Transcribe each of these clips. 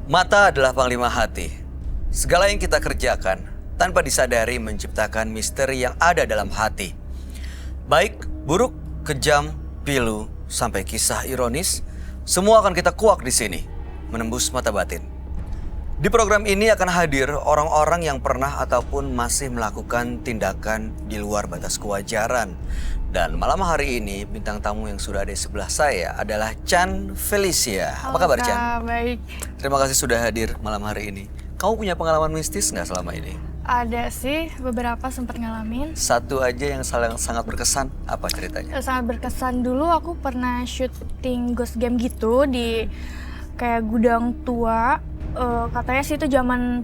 Mata adalah panglima hati. Segala yang kita kerjakan tanpa disadari menciptakan misteri yang ada dalam hati. Baik, buruk, kejam, pilu, sampai kisah ironis, semua akan kita kuak di sini, menembus mata batin. Di program ini akan hadir orang-orang yang pernah ataupun masih melakukan tindakan di luar batas kewajaran. Dan malam hari ini bintang tamu yang sudah ada di sebelah saya adalah Chan Felicia. Apa kabar Chan? Baik. Terima kasih sudah hadir malam hari ini. Kamu punya pengalaman mistis nggak selama ini? Ada sih, beberapa sempat ngalamin. Satu aja yang sangat berkesan, apa ceritanya? Sangat berkesan. Dulu aku pernah syuting ghost game gitu di kayak gudang tua. Katanya sih itu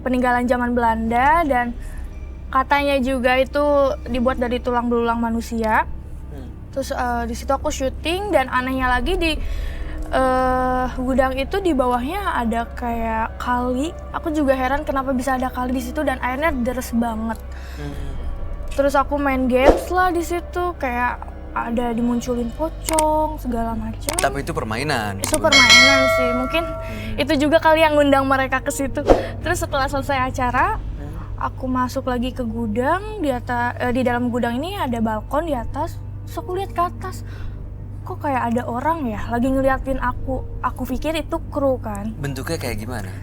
peninggalan zaman Belanda dan katanya juga itu dibuat dari tulang belulang manusia. Terus di situ aku syuting dan anehnya lagi di gudang itu di bawahnya ada kayak kali. Aku juga heran kenapa bisa ada kali di situ dan airnya deres banget. Terus aku main games lah di situ kayak ada dimunculin pocong segala macam. Tapi itu permainan. Itu permainan sih. Mungkin itu juga kali yang ngundang mereka ke situ. Terus setelah selesai acara, aku masuk lagi ke gudang. Di dalam gudang ini ada balkon di atas. Terus aku lihat ke atas, kok kayak ada orang ya lagi ngeliatin aku. Aku pikir itu kru kan. Bentuknya kayak gimana?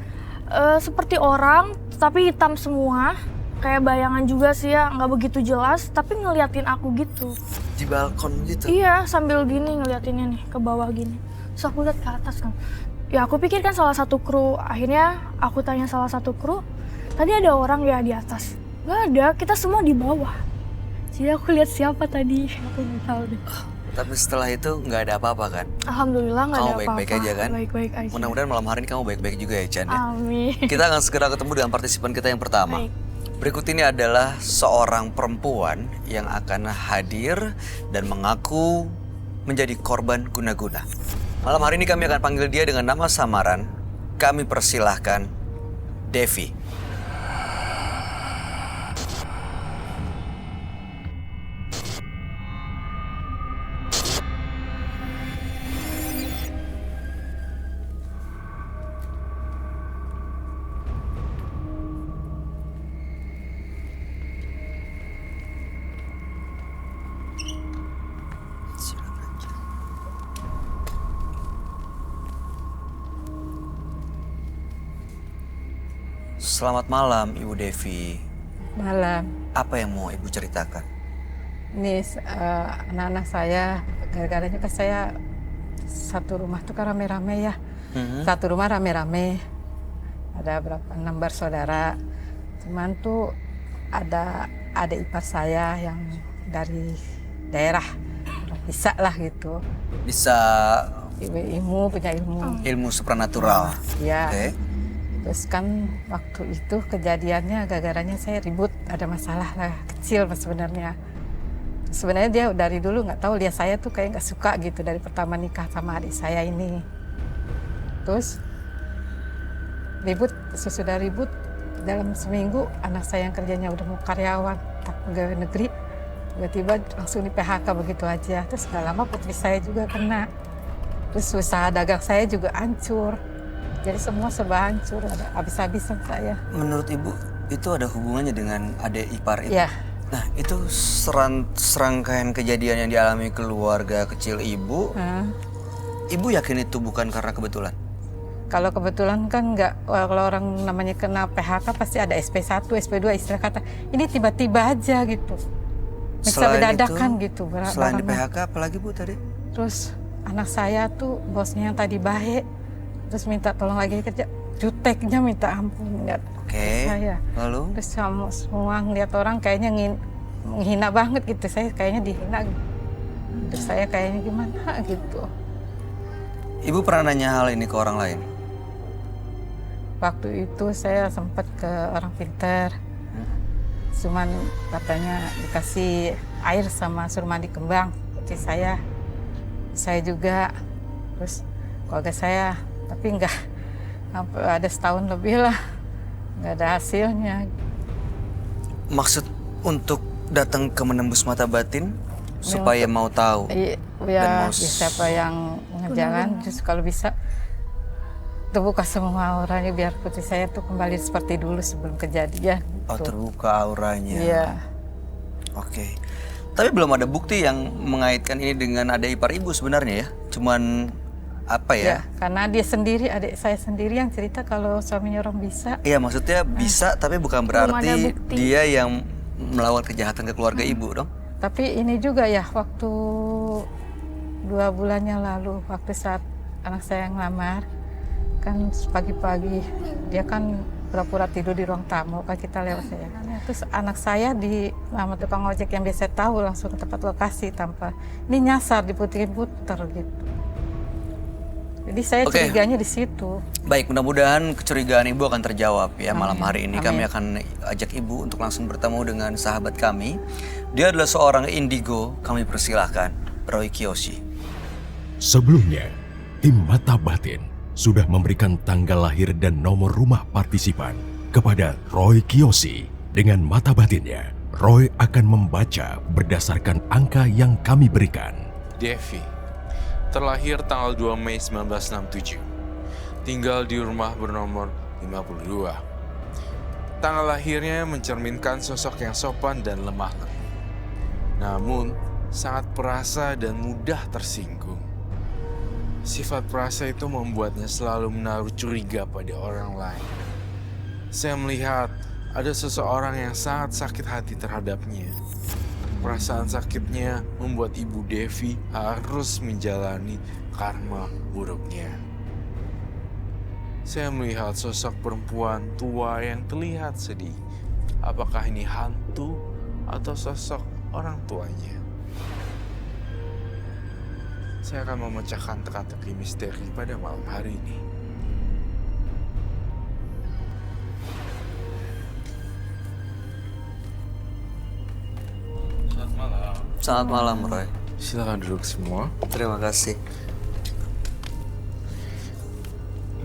Seperti orang, tapi hitam semua. Kayak bayangan juga sih ya, nggak begitu jelas, tapi ngeliatin aku gitu. Di balkon gitu? Iya, sambil gini ngeliatinnya nih, ke bawah gini. Terus aku lihat ke atas kan. Ya aku pikir kan salah satu kru. Akhirnya aku tanya salah satu kru, tadi ada orang ya di atas? Nggak ada, kita semua di bawah. Jadi aku lihat siapa tadi, aku nggak tahu deh. Tapi setelah itu nggak ada apa-apa kan? Alhamdulillah nggak ada Kamu apa-apa. baik-baik aja kan? Baik-baik aja. Mudah-mudahan malam hari ini kamu baik-baik juga ya Chan ya? Amin. Kita akan segera ketemu dengan partisipan kita yang pertama. Baik. Berikut ini adalah seorang perempuan yang akan hadir dan mengaku menjadi korban guna-guna. Malam hari ini kami akan panggil dia dengan nama samaran. Kami persilahkan Devi. Selamat malam Ibu Devi. Malam. Apa yang mau Ibu ceritakan? Ini anak-anak saya, gara-garanya kan saya satu rumah tuh kan rame-rame ya. Satu rumah rame-rame. Ada berapa? 6 bersaudara. Cuman tuh ada ipar saya yang dari daerah. Bisa lah gitu. Bisa Punya ilmu. ilmu supranatural. Iya. Oke. Terus kan waktu itu kejadiannya gara-garanya saya ribut, ada masalah lah kecil sebenarnya. Sebenarnya dia dari dulu nggak tahu lihat saya tuh kayak nggak suka gitu dari pertama nikah sama adik saya ini. Terus sesudah ribut dalam seminggu anak saya yang kerjanya udah mau karyawan pegawai negeri tiba-tiba langsung di PHK begitu aja. Terus nggak lama putri saya juga kena. Terus usaha dagang saya juga hancur. Jadi semua serba hancur, habis-habisan saya. Menurut Ibu, itu ada hubungannya dengan adik ipar Ibu? Iya. Nah, itu serangkaian kejadian yang dialami keluarga kecil Ibu. Ibu yakin itu bukan karena kebetulan? Kalau kebetulan kan nggak, kalau orang namanya kena PHK pasti ada SP1, SP2, istilah kata. Ini tiba-tiba aja gitu. Bisa berdadakan gitu. Selain di PHK, apalagi Bu tadi? Terus anak saya tuh bosnya yang tadi baik. Terus minta tolong lagi kerja, juteknya minta ampun ngeliat saya. Lalu? Terus semua ngeliat orang kayaknya menghina banget gitu, saya kayaknya dihina. Terus saya kayaknya gimana gitu. Ibu pernah nanya hal ini ke orang lain? Waktu itu saya sempat ke orang pintar. Cuman katanya dikasih air sama suruh mandi kembang. Seperti saya juga. Terus keluarga saya, tapi enggak, ada setahun lebih lah, nggak ada hasilnya. Maksud untuk datang ke menembus mata batin supaya mau tahu ya, dan mau siapa yang ngejalan, justru kalau bisa terbuka semua auranya biar putri saya tuh kembali seperti dulu sebelum kejadian. Oh, Gitu. terbuka auranya. Iya. Oke. Tapi belum ada bukti yang mengaitkan ini dengan adik ipar ibu sebenarnya ya. Cuman apa Ya, ya? karena dia sendiri, adik saya sendiri yang cerita kalau suaminya orang bisa. Iya, maksudnya bisa tapi bukan ada berarti bukti. dia yang melakukan kejahatan ke keluarga ibu dong. Tapi ini juga ya, waktu 2 bulan yang lalu, waktu saat anak saya ngelamar, kan pagi-pagi dia kan pura-pura tidur di ruang tamu, kan kita lewat saya. Terus anak saya sama tukang ojek yang biasa tahu langsung ke tempat lokasi tanpa, ini nyasar diputer-puter gitu. Jadi saya Oke. curiganya di situ. Baik, mudah-mudahan kecurigaan ibu akan terjawab ya malam hari ini. Amin. Kami akan ajak ibu untuk langsung bertemu dengan sahabat kami. Dia adalah seorang indigo. Kami persilahkan Roy Kiyoshi. Sebelumnya, tim Mata Batin sudah memberikan tanggal lahir dan nomor rumah partisipan kepada Roy Kiyoshi. Dengan mata batinnya, Roy akan membaca berdasarkan angka yang kami berikan. Devi, terlahir tanggal 2 Mei 1967. Tinggal di rumah bernomor 52. Tanggal lahirnya mencerminkan sosok yang sopan dan lemah lembut. Namun, sangat perasa dan mudah tersinggung. Sifat perasa itu membuatnya selalu menaruh curiga pada orang lain. Saya melihat ada seseorang yang sangat sakit hati terhadapnya. Perasaan sakitnya membuat Ibu Devi harus menjalani karma buruknya. Saya melihat sosok perempuan tua yang terlihat sedih. Apakah ini hantu atau sosok orang tuanya? Saya akan memecahkan teka-teki misteri pada malam hari ini. Selamat malam. Selamat malam Roy. Silakan duduk semua. Terima kasih.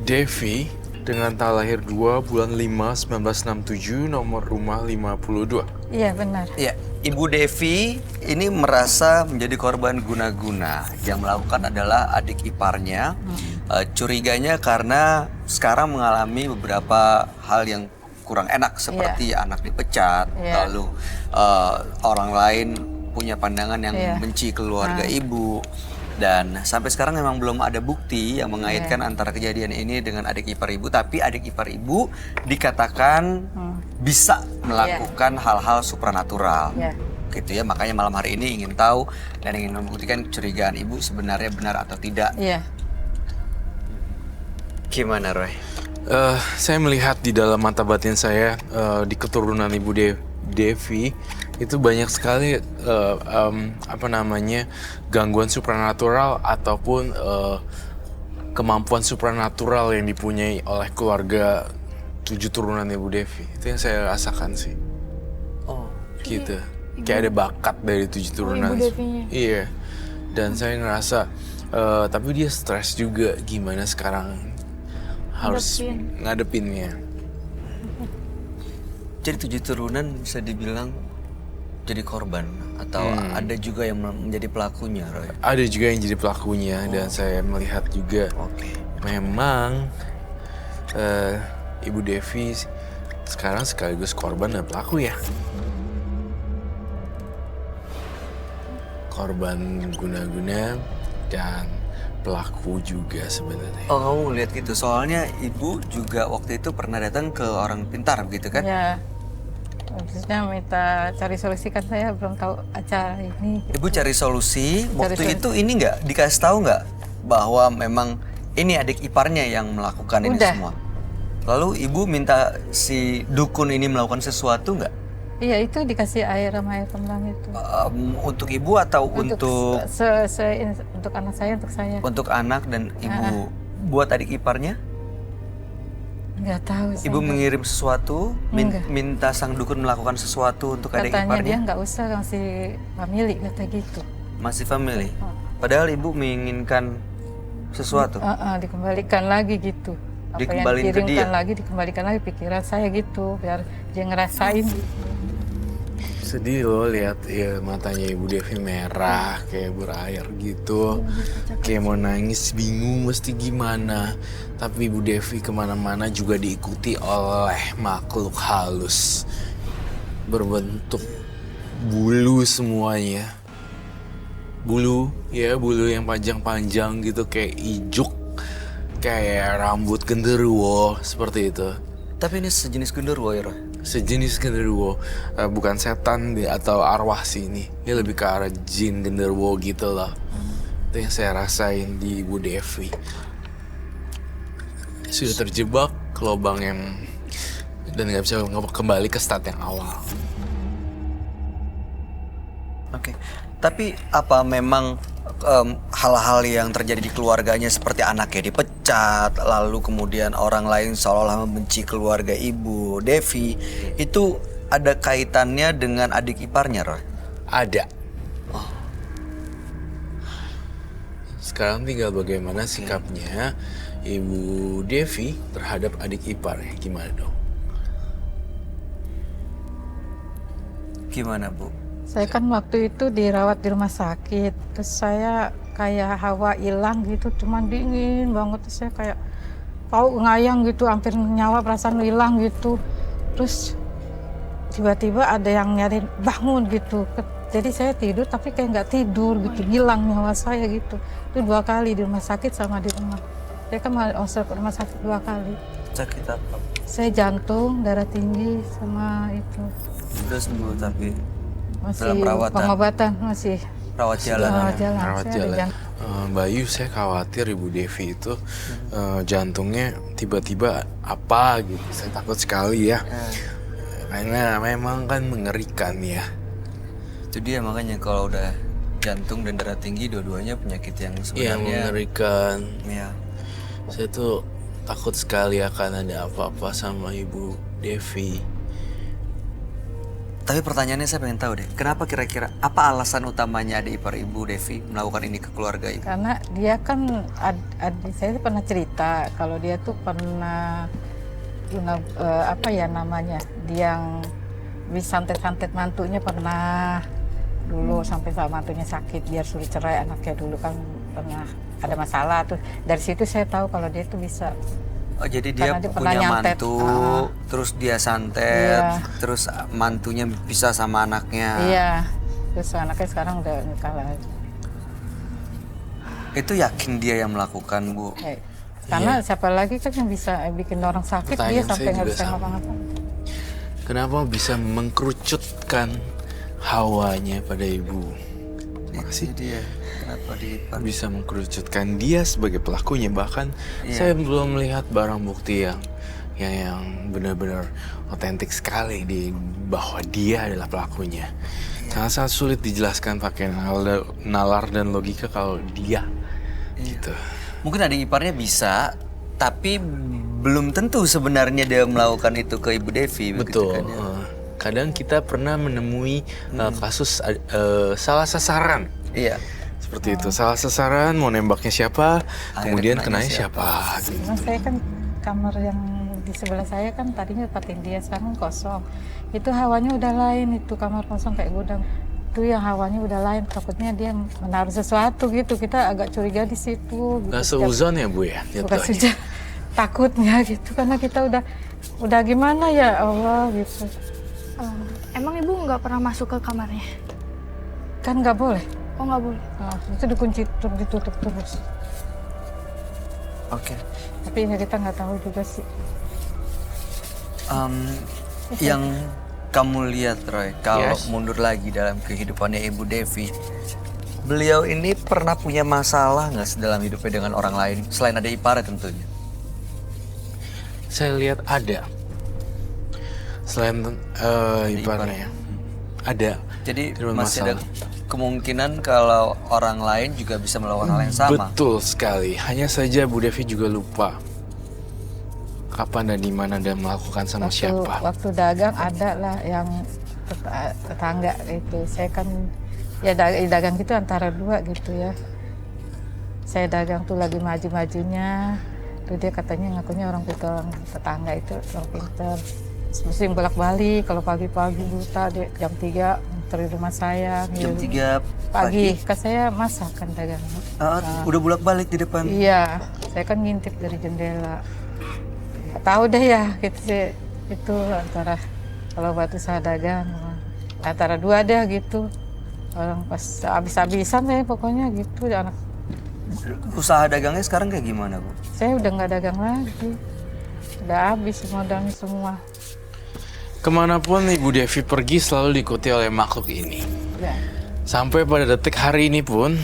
Devi dengan tanggal lahir 2 bulan 5 1967, nomor rumah 52. Iya benar. Ya, Ibu Devi ini merasa menjadi korban guna-guna. Yang melakukan adalah adik iparnya. Curiganya karena sekarang mengalami beberapa hal yang kurang enak seperti anak dipecat, Iya. lalu orang lain punya pandangan yang Iya. benci keluarga ibu. Dan sampai sekarang memang belum ada bukti yang mengaitkan antara kejadian ini dengan adik ipar ibu. Tapi adik ipar ibu dikatakan bisa melakukan hal-hal supranatural. Iya. Gitu ya, makanya malam hari ini ingin tahu dan ingin membuktikan kecurigaan ibu sebenarnya benar atau tidak. Iya. Gimana Roy? Saya melihat di dalam mata batin saya di keturunan Ibu Devi itu banyak sekali gangguan supranatural ataupun kemampuan supranatural yang dipunyai oleh keluarga 7 turunan Ibu Devi. Itu yang saya rasakan sih. Oh, Gitu. Kayak ada bakat dari 7 turunan. Ibu Devinya. Iya. Dan saya ngerasa tapi dia stres juga gimana sekarang harus ngadepinnya. jadi 7 turunan bisa dibilang jadi korban atau ada juga yang menjadi pelakunya Roy? Ada juga yang jadi pelakunya dan saya melihat juga Oke. memang Ibu Devi sekarang sekaligus korban dan pelaku ya. Korban guna-guna dan pelaku juga sebenarnya. Oh, kamu lihat gitu. Soalnya ibu juga waktu itu pernah datang ke orang pintar begitu kan? Ya. Maksudnya minta cari solusi, kan saya belum tahu acara ini. Ibu cari solusi. Waktu solusi. itu ini nggak dikasih tahu nggak bahwa memang ini adik iparnya yang melakukan ini Udah. semua? Lalu ibu minta si dukun ini melakukan sesuatu nggak? Iya, itu dikasih air sama air kembang itu. Untuk ibu atau untuk Untuk anak saya, untuk saya. untuk anak dan ibu? Buat adik iparnya? Nggak tahu. saya Ibu nggak- mengirim sesuatu, Enggak. minta sang dukun melakukan sesuatu untuk adik Katanya dia iparnya? nggak usah, masih family, kata gitu. Masih family. Padahal ibu menginginkan sesuatu. Dikembalikan lagi gitu. Apa Dikembaliin yang ke dikirimkan dia? dikembalikan lagi pikiran saya gitu, biar dia ngerasain. Sedih loh lihat ya matanya Ibu Devi merah kayak berair gitu. Kayak mau nangis bingung mesti gimana. Tapi Ibu Devi kemana-mana juga diikuti oleh makhluk halus. Berbentuk bulu semuanya. Bulu yang panjang-panjang gitu kayak ijuk. Kayak rambut genderuwo seperti itu. Tapi ini sejenis genderuwo ya, Roy? Sejenis genderuwo, bukan setan atau arwah sih ini. Ini lebih ke arah jin genderuwo gitu loh. Itu yang saya rasain di Ibu Devi. Sudah terjebak ke lubang yang dan nggak bisa kembali ke stat yang awal. Oke. Tapi apa memang hal-hal yang terjadi di keluarganya seperti anaknya dipecat, lalu kemudian orang lain seolah-olah membenci keluarga Ibu Devi, itu ada kaitannya dengan adik iparnya, Roy? Ada. Sekarang tinggal bagaimana sikapnya Ibu Devi terhadap adik iparnya. Gimana dong? Gimana, Bu? Saya kan waktu itu dirawat di rumah sakit, terus saya kayak hawa hilang gitu, cuman dingin banget, terus saya kayak bau ngayang gitu, hampir nyawa perasaan hilang gitu. Terus tiba-tiba ada yang nyari bangun gitu, jadi saya tidur tapi kayak nggak tidur gitu, hilang nyawa saya gitu. Itu 2 kali di rumah sakit sama di rumah. Saya kan masuk rumah sakit 2 kali. Sakit apa? Saya jantung, darah tinggi, sama itu. Sudah sembuh tapi Masih dalam perawatan? Pengobatan, masih. Rawat jalan. Rawat jalan. Rawat Saya ada jalan. jantung. Bayu, saya khawatir Ibu Devi itu jantungnya tiba-tiba apa gitu. Saya takut sekali ya. Karena memang kan mengerikan ya. Itu dia makanya kalau udah jantung dan darah tinggi dua-duanya penyakit yang Iya, sebenarnya mengerikan. ya. Saya tuh takut sekali akan ada apa-apa sama Ibu Devi. Tapi pertanyaannya saya pengen tahu deh, kenapa kira-kira apa alasan utamanya adik ipar Ibu Devi melakukan ini ke keluarga Ibu? Karena dia kan, adik saya pernah cerita kalau dia tuh pernah apa ya namanya, dia yang bisa santet-santet mantunya pernah dulu sampai sama mantunya sakit biar suruh cerai anaknya, dulu kan pernah ada masalah tuh. Dari situ saya tahu kalau dia tuh bisa. Oh jadi dia Karena dia pernah punya nyantet. mantu, terus dia santet, Iya. terus mantunya bisa sama anaknya. Iya, terus anaknya sekarang udah nikah lagi. Itu yakin dia yang melakukan, Bu? Karena siapa lagi kan yang bisa bikin orang sakit, dia Pertanyaan sampai saya nggak juga bisa sama. ngapa-ngapain. Kenapa bisa mengkerucutkan hawanya pada Ibu? Makasih. Dia kenapa di ipar? Bisa mengkerucutkan dia sebagai pelakunya, bahkan saya belum melihat barang bukti yang benar-benar otentik sekali di bahwa dia adalah pelakunya. Sangat sulit dijelaskan pakai nalar dan logika kalau dia gitu. Mungkin adik iparnya bisa, tapi belum tentu sebenarnya dia melakukan itu ke Ibu Devi. begitu Betul. kan ya? Kadang kita pernah menemui kasus salah sasaran. Iya. Seperti itu, salah sasaran mau nembaknya siapa, Akhirnya kemudian kenanya kenanya siapa. Gitu. Nah, saya kan kamar yang di sebelah saya kan tadinya tempatin dia, sekarang kosong. Itu hawanya udah lain, itu kamar kosong kayak gudang. Itu yang hawanya udah lain, takutnya dia menaruh sesuatu gitu. Kita agak curiga di situ. Gitu. Gak seuzon ya Bu ya? Bukan jatuhnya? saja takutnya gitu, karena kita udah gimana ya Allah gitu. Emang ibu nggak pernah masuk ke kamarnya? Kan nggak boleh. Oh nggak boleh. Nah, itu dikunci ditutup terus. Oke. Tapi ya kita nggak tahu juga sih. Yang kamu lihat, Roy, kalau Yes. mundur lagi dalam kehidupannya Ibu Devi, beliau ini pernah punya masalah nggak dalam hidupnya dengan orang lain selain ada ipar tentunya? Saya lihat ada. Selain iparnya, ada. Jadi Tidak masih ada bermasalah. kemungkinan kalau orang lain juga bisa melakukan hal yang sama. Betul sekali. Hanya saja Bu Devi juga lupa kapan dan di mana dia melakukan sama siapa. Waktu dagang ada lah yang tetangga itu. Saya kan ya dagang gitu antara 2 gitu ya. Saya dagang tuh lagi maju-majunya. Tuh dia katanya ngakunya orang pintar, orang tetangga itu orang pintar. Sering bolak-balik, kalau pagi-pagi buta jam 3 muter di rumah saya. Jam gitu. 3 Pagi, kan saya masak kan dagang. Udah bolak-balik di depan. Iya, saya kan ngintip dari jendela. Nggak tahu deh ya, gitu sih. Itu antara kalau batu saya dagang, antara dua deh gitu. Orang pas habis-habisan ya pokoknya gitu. Anak Usaha dagangnya sekarang kayak gimana, Bu? saya udah nggak dagang lagi, udah habis modalnya semua. Kemanapun Ibu Devi pergi selalu diikuti oleh makhluk ini. Ya. Sampai pada detik hari ini pun,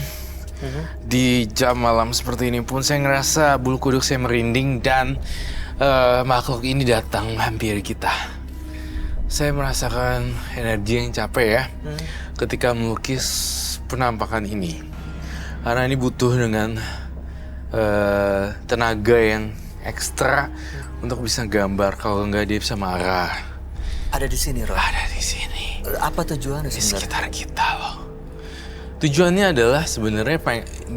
di jam malam seperti ini pun saya ngerasa bulu kuduk saya merinding dan makhluk ini datang hampiri kita. Saya merasakan energi yang capek ya ketika melukis penampakan ini. Karena ini butuh dengan tenaga yang ekstra untuk bisa gambar. Kalau nggak dia bisa marah. Ada di sini, Roy. Ada di sini. Apa tujuannya Di sebenarnya? sekitar kita loh. Tujuannya adalah sebenarnya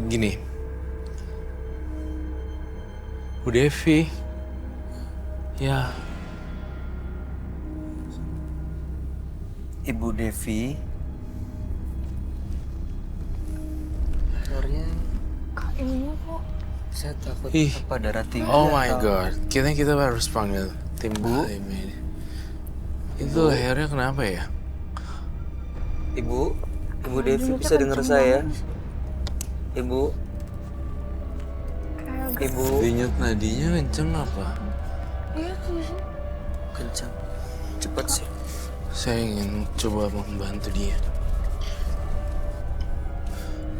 gini. Bu Devi. Ya, Ibu Devi. Telurnya Kak, ini kok saya takut Ih. apa darah tinggi. oh my atau- god. Kita harus panggil tim Bu. Itu lehernya kenapa ya? Ibu Devi bisa dengar saya? Ibu. Ibu Denyut nadinya kenceng apa? iya tuh sih. kencang. Cepat sih. Saya ingin coba membantu dia.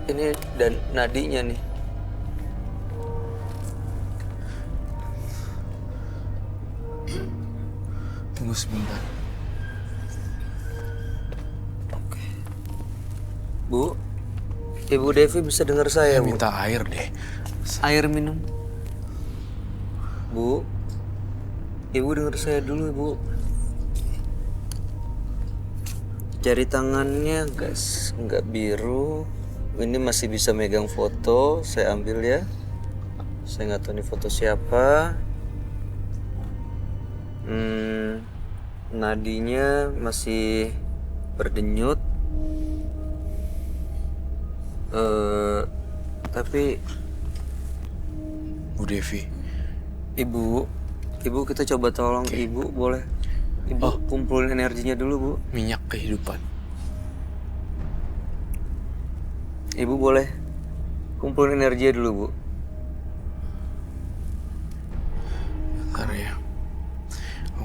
Ini dan nadinya nih. Tunggu sebentar. Bu, Ibu Devi bisa dengar saya, Saya Bu. minta air deh. Air minum. Bu, Ibu dengar saya dulu, Bu. Jari tangannya nggak biru. Ini masih bisa megang foto. Saya ambil ya. Saya nggak tahu ini foto siapa. Nadinya masih berdenyut. Tapi Bu Devi. Ibu kita coba tolong Ibu, boleh? Ibu kumpulin energinya dulu, Bu. Minyak kehidupan. Ibu boleh kumpulin energinya dulu, Bu. Bentar ya.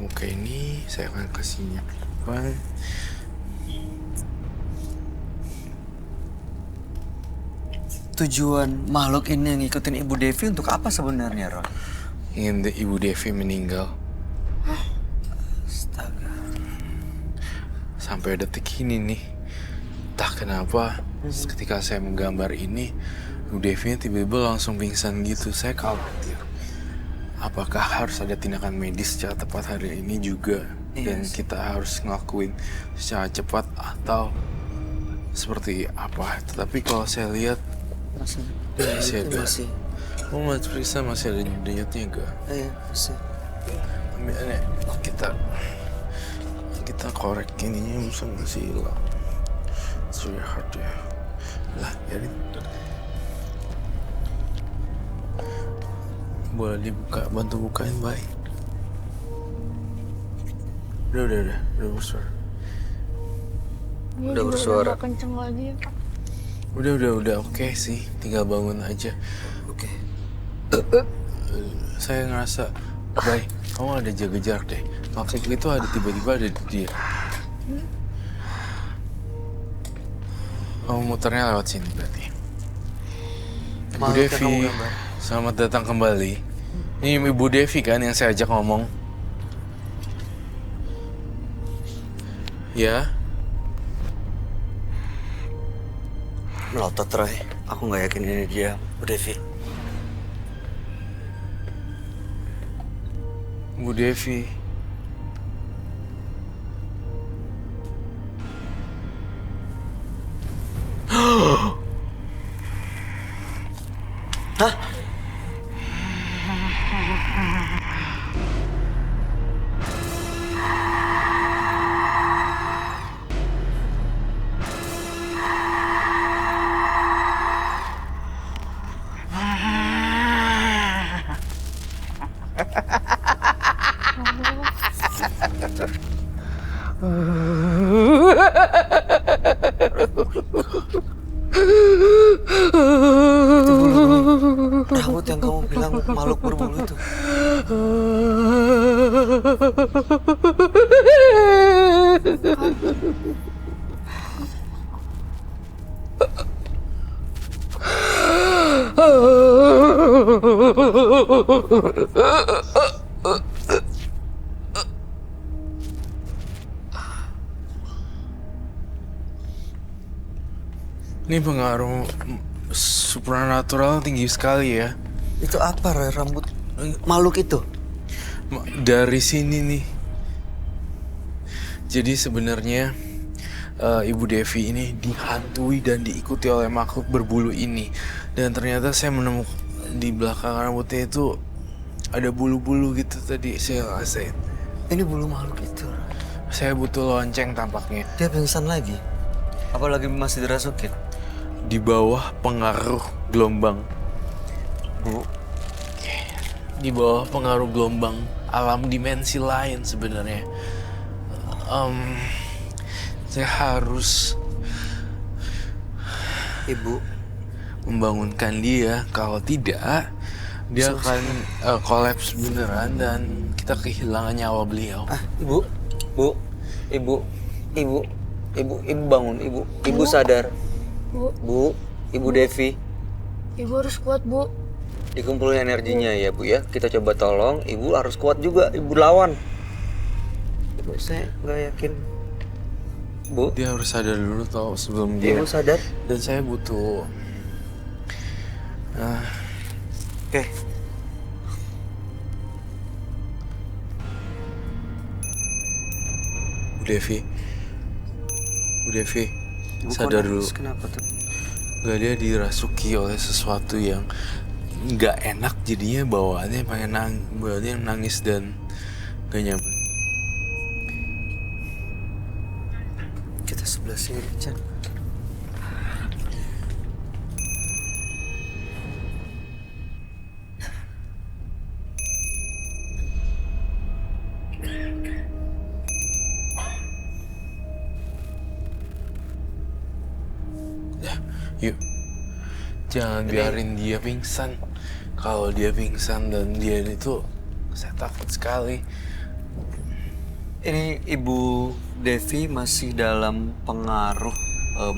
Oke, ini saya akan kasih minyak kehidupan. Tujuan makhluk ini yang ngikutin Ibu Devi untuk apa sebenarnya, Ron? Ingin Ibu Devi meninggal. Astaga. Sampai detik ini nih, entah kenapa ketika saya menggambar ini, Bu Devi tiba-tiba langsung pingsan gitu. Saya khawatir, apakah harus ada tindakan medis secara tepat hari ini juga, dan kita harus ngelakuin secara cepat atau seperti apa. Tetapi kalau saya lihat masih ada. Oh, Mas Prisa masih ada denyutnya gak? Iya, bisa. Ini kita korek ininya masih hilang. It's very hard ya. Lah, biarin. Boleh dibuka, bantu bukain, baik. Udah bersuara. Ini Udah juga bersuara. nggak kenceng lagi ya, Kak. Udah oke sih, tinggal bangun aja. Oke. Saya ngerasa, baik, kamu ada jaga jarak deh. Maksud itu ada tiba-tiba ada di dia. Kamu muternya lewat sini berarti. Ibu Makhluk yang kamu Devi, gambar. selamat datang kembali. Ini Ibu Devi kan yang saya ajak ngomong. Ya, Melotot, Roy. Aku nggak yakin ini dia, Bu Devi. Bu Devi. Hah? rambut yang kamu bilang makhluk berbulu itu. Ini pengaruh supranatural tinggi sekali ya. Itu apa, Roy? Rambut makhluk itu? Dari sini nih. Jadi sebenarnya Ibu Devi ini dihantui dan diikuti oleh makhluk berbulu ini. Dan ternyata saya menemukan di belakang rambutnya itu ada bulu-bulu gitu tadi saya rasain. Ini bulu makhluk itu. Saya butuh lonceng tampaknya. Dia pingsan lagi. Apalagi masih dirasukin. Di bawah pengaruh gelombang. Bu, Di bawah pengaruh gelombang alam dimensi lain sebenarnya. Saya harus Ibu, membangunkan dia. Kalau tidak, dia akan kolaps beneran dan kita kehilangan nyawa beliau. Ibu, Ibu bangun, Ibu sadar. Bu, Ibu Devi, Ibu harus kuat, Bu. dikumpulin energinya ya Bu ya. Kita coba tolong, Ibu harus kuat juga, Ibu lawan. Ibu, saya nggak yakin. Bu, Dia harus sadar dulu tau sebelum dia. Ibu sadar? Dan saya butuh. Oke. Bu Devi, Ibu sadar kok dulu. nangis? Kenapa tuh? Gak, dia dirasuki oleh sesuatu yang nggak enak, jadinya bawaannya bawaannya nangis dan gak nyaman. Kita sebelah sini, Chan. Yuk, jangan biarin dia pingsan. Kalau dia pingsan dan dia itu, saya takut sekali. Ini Ibu Devi masih dalam pengaruh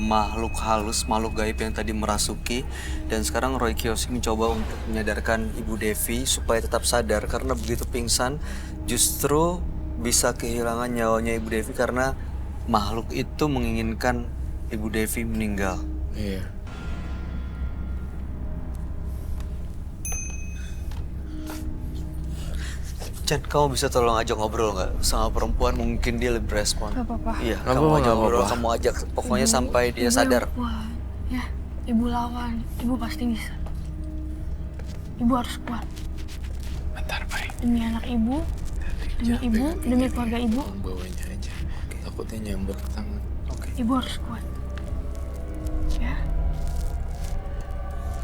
makhluk halus, makhluk gaib yang tadi merasuki. Dan sekarang Roy Kiyoshi mencoba untuk menyadarkan Ibu Devi supaya tetap sadar. Karena begitu pingsan justru bisa kehilangan nyawanya Ibu Devi karena makhluk itu menginginkan Ibu Devi meninggal. Iya. Chan, kamu bisa tolong ajak ngobrol nggak sama perempuan? Mungkin dia lebih respon. Gak apa-apa. Iya, Nggak kamu apa-apa, ajak nggak ngobrol, apa-apa. kamu ajak pokoknya sampai dia Ibu sadar. yang kuat. Ya, Ibu lawan. Ibu pasti bisa. Ibu harus kuat. Bentar, baik. Demi anak Ibu, demi Ibu, demi keluarga Ibu. Bawanya aja. Takutnya nyamber ke tangan. Ibu harus kuat. Ya,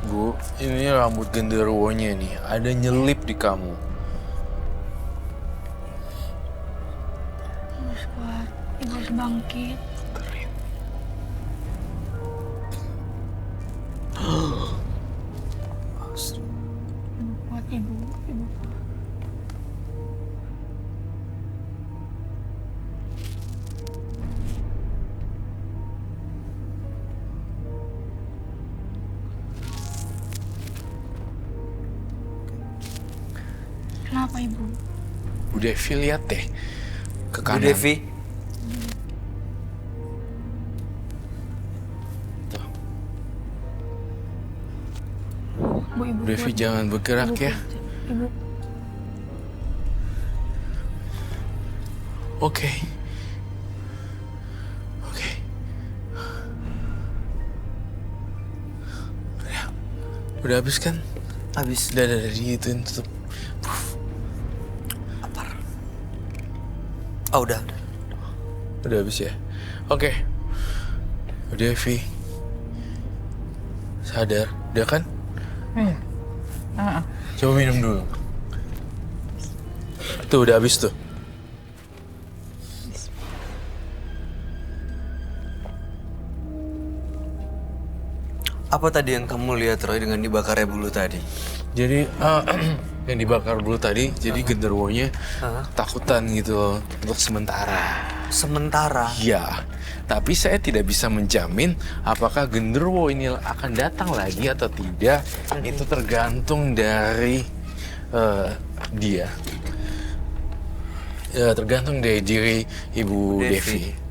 Bu, ini rambut genderuwonya nih. Ada nyelip di kamu. Ibu harus kuat. Ibu harus bangkit. Ibu kuat, Ibu. Ibu kuat. Kenapa, Ibu? Bu Devi, lihat deh. Ke Bu kanan. Devi, Tuh. Bu, Ibu Bu Devi, kuat. jangan bergerak Ibu ya. kuat. Ibu, Oke. Oke. Ya. Udah habis kan? habis. Udah digituin tutup. Oh, udah. Udah habis ya? Oke. Udah, Vi. Sadar. Udah kan? Iya. Coba minum dulu. Tuh, udah habis tuh. Apa tadi yang kamu lihat, Roy, dengan dibakarnya bulu tadi? Jadi yang dibakar dulu tadi, jadi genderuwonya takutan gitu loh, untuk sementara. Sementara. Ya, tapi saya tidak bisa menjamin apakah genderuwo ini akan datang lagi atau tidak. Itu tergantung dari dia. Ya, tergantung dari diri Ibu Devi.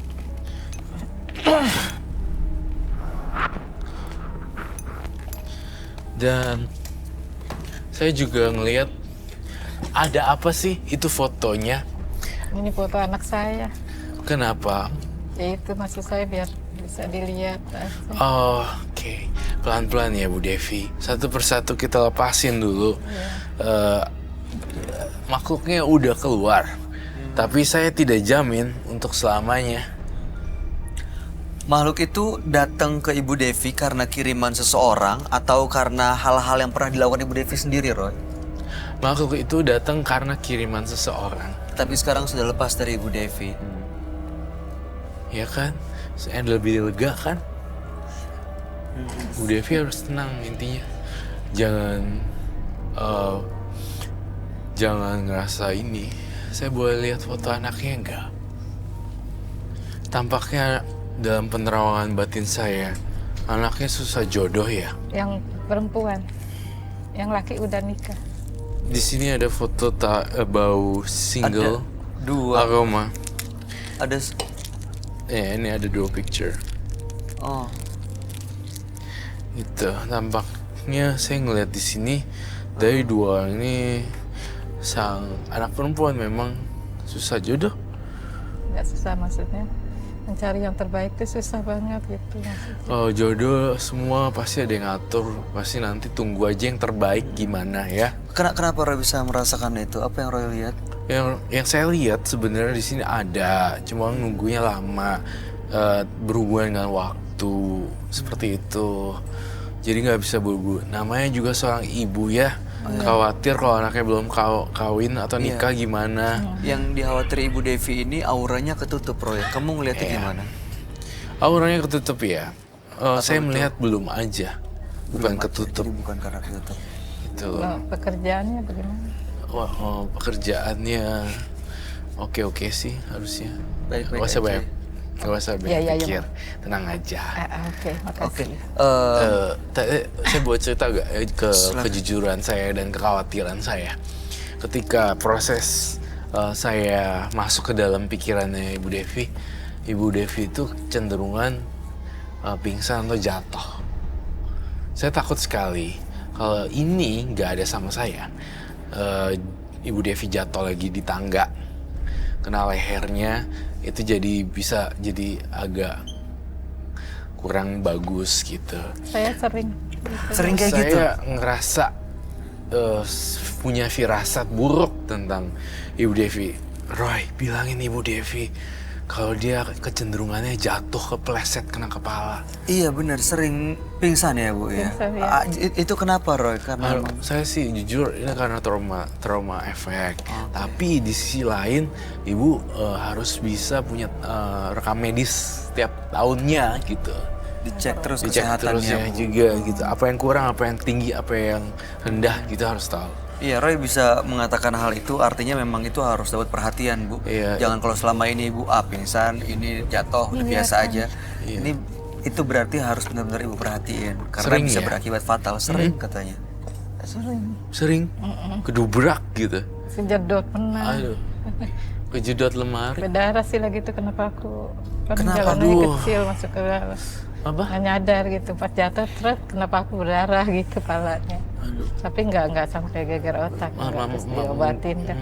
Dan saya juga ngelihat ada apa sih itu fotonya? Ini foto anak saya. Kenapa? Ya itu maksud saya biar bisa dilihat. Oh, oke. Pelan-pelan ya Bu Devi. Satu persatu kita lepasin dulu. Makhluknya udah keluar. Tapi saya tidak jamin untuk selamanya. Makhluk itu datang ke Ibu Devi karena kiriman seseorang atau karena hal-hal yang pernah dilakukan Ibu Devi sendiri, Roy? Makhluk itu datang karena kiriman seseorang. Tapi sekarang sudah lepas dari Ibu Devi. Ya kan? Saya lebih lega kan? Bu Devi harus tenang intinya. Jangan ngerasa ini. Saya boleh lihat foto anaknya enggak? Tampaknya dalam penerawangan batin saya, anaknya susah jodoh ya. Yang perempuan, yang laki udah nikah. Di sini ada foto bau single Ada 2. aroma. Ada Ini ada 2 picture. oh, Gitu. Tampaknya saya ngeliat di sini dari 2 orang ini sang anak perempuan memang susah jodoh. Nggak susah maksudnya. Mencari yang terbaik itu susah banget gitu maksudnya. Oh, jodoh semua pasti ada yang ngatur. Pasti nanti tunggu aja yang terbaik gimana ya. kenapa Roy bisa merasakan itu? Apa yang Roy lihat? Yang saya lihat sebenarnya di sini ada, cuma nunggunya lama, berhubungan dengan waktu seperti itu. Jadi nggak bisa buru-buru. Namanya juga seorang ibu ya, khawatir kalau anaknya belum kawin atau nikah gimana. Yang dikhawatiri Ibu Devi ini auranya ketutup, Roy. Kamu ngeliatnya gimana? Auranya ketutup ya. Saya melihat belum aja, bukan ketutup. Jadi bukan karena ketutup. Gitu. Kalau pekerjaannya bagaimana? Wah, pekerjaannya oke sih harusnya. Baik-baik Gak usah aja. banyak, gak usah banyak Iya, iya, pikir, tenang aja. Oke, makasih. Saya buat cerita gak kejujuran saya dan kekhawatiran saya. Ketika proses saya masuk ke dalam pikirannya Ibu Devi itu cenderungan pingsan atau jatuh. Saya takut sekali kalau ini nggak ada sama saya. Ibu Devi jatuh lagi di tangga, kena lehernya, itu bisa jadi agak kurang bagus gitu. Saya sering. Sering kayak gitu? Saya ngerasa punya firasat buruk tentang Ibu Devi. Roy, bilangin Ibu Devi kalau dia kecenderungannya jatuh, kepleset, kena kepala. Iya benar, sering pingsan ya Bu ya. Pingsan, ya. Itu kenapa Roy? Karena emang- Saya sih jujur ini karena trauma efek. Tapi di sisi lain ibu harus bisa punya rekam medis setiap tahunnya gitu. dicek terus Dicek terus kesehatannya ya Bu. juga gitu. Apa yang kurang, apa yang tinggi, apa yang rendah gitu harus tahu. Iya, Roy bisa mengatakan hal itu artinya memang itu harus dapat perhatian, Bu. Iya. Jangan kalau selama ini Ibu pingsan, ini jatuh, udah biasa aja. Ini itu berarti harus benar-benar Ibu perhatiin karena Sering bisa ya? berakibat fatal. Sering katanya. Sering kedubrak gitu. Sejedot pernah. Aduh. Kejedot lemari. Berdarah sih lagi tuh kenapa aku kan Kenapa? jalanannya Aduh. kecil masuk ke dalam. Apa? Nggak nyadar gitu pas jatuh terus kenapa aku berdarah gitu kepalanya. Tapi nggak sampai geger otak, nggak, terus diobatin kan.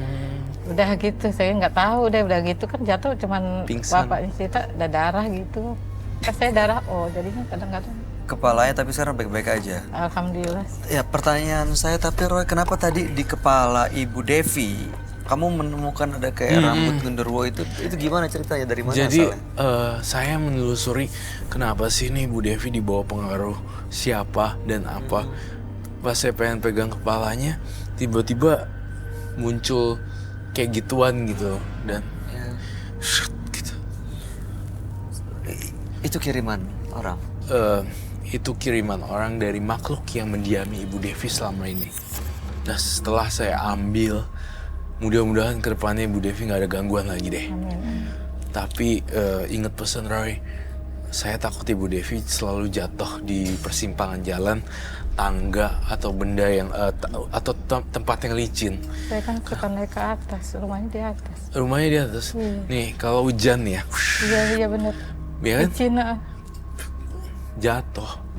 Udah gitu saya nggak tahu deh udah gitu kan jatuh cuman Pingsan. bapaknya cerita ada darah gitu. Pas saya darah jadinya kadang-kadang Kepalanya tapi sekarang baik-baik aja. alhamdulillah. Ya, pertanyaan saya tapi Roy, kenapa tadi di kepala Ibu Devi kamu menemukan ada kayak rambut genderuwo itu gimana ceritanya, dari mana Jadi asalnya? saya menelusuri kenapa sih nih Bu Devi dibawa pengaruh siapa dan apa. Pas saya pengen pegang kepalanya, tiba-tiba muncul kayak gituan gitu dan shut, gitu. Itu kiriman orang. Itu kiriman orang dari makhluk yang mendiami Ibu Devi selama ini. Nah setelah saya ambil, mudah-mudahan ke depannya Bu Devi nggak ada gangguan lagi deh. Amin. Tapi ingat pesan Roy, saya takut Ibu Devi selalu jatuh di persimpangan jalan, tangga atau benda yang atau tempat yang licin. Saya kan suka naik ke atas, rumahnya di atas. Rumahnya di atas. Iya. Nih kalau hujan ya, Iya benar. ya kan? Cina. Jatuh.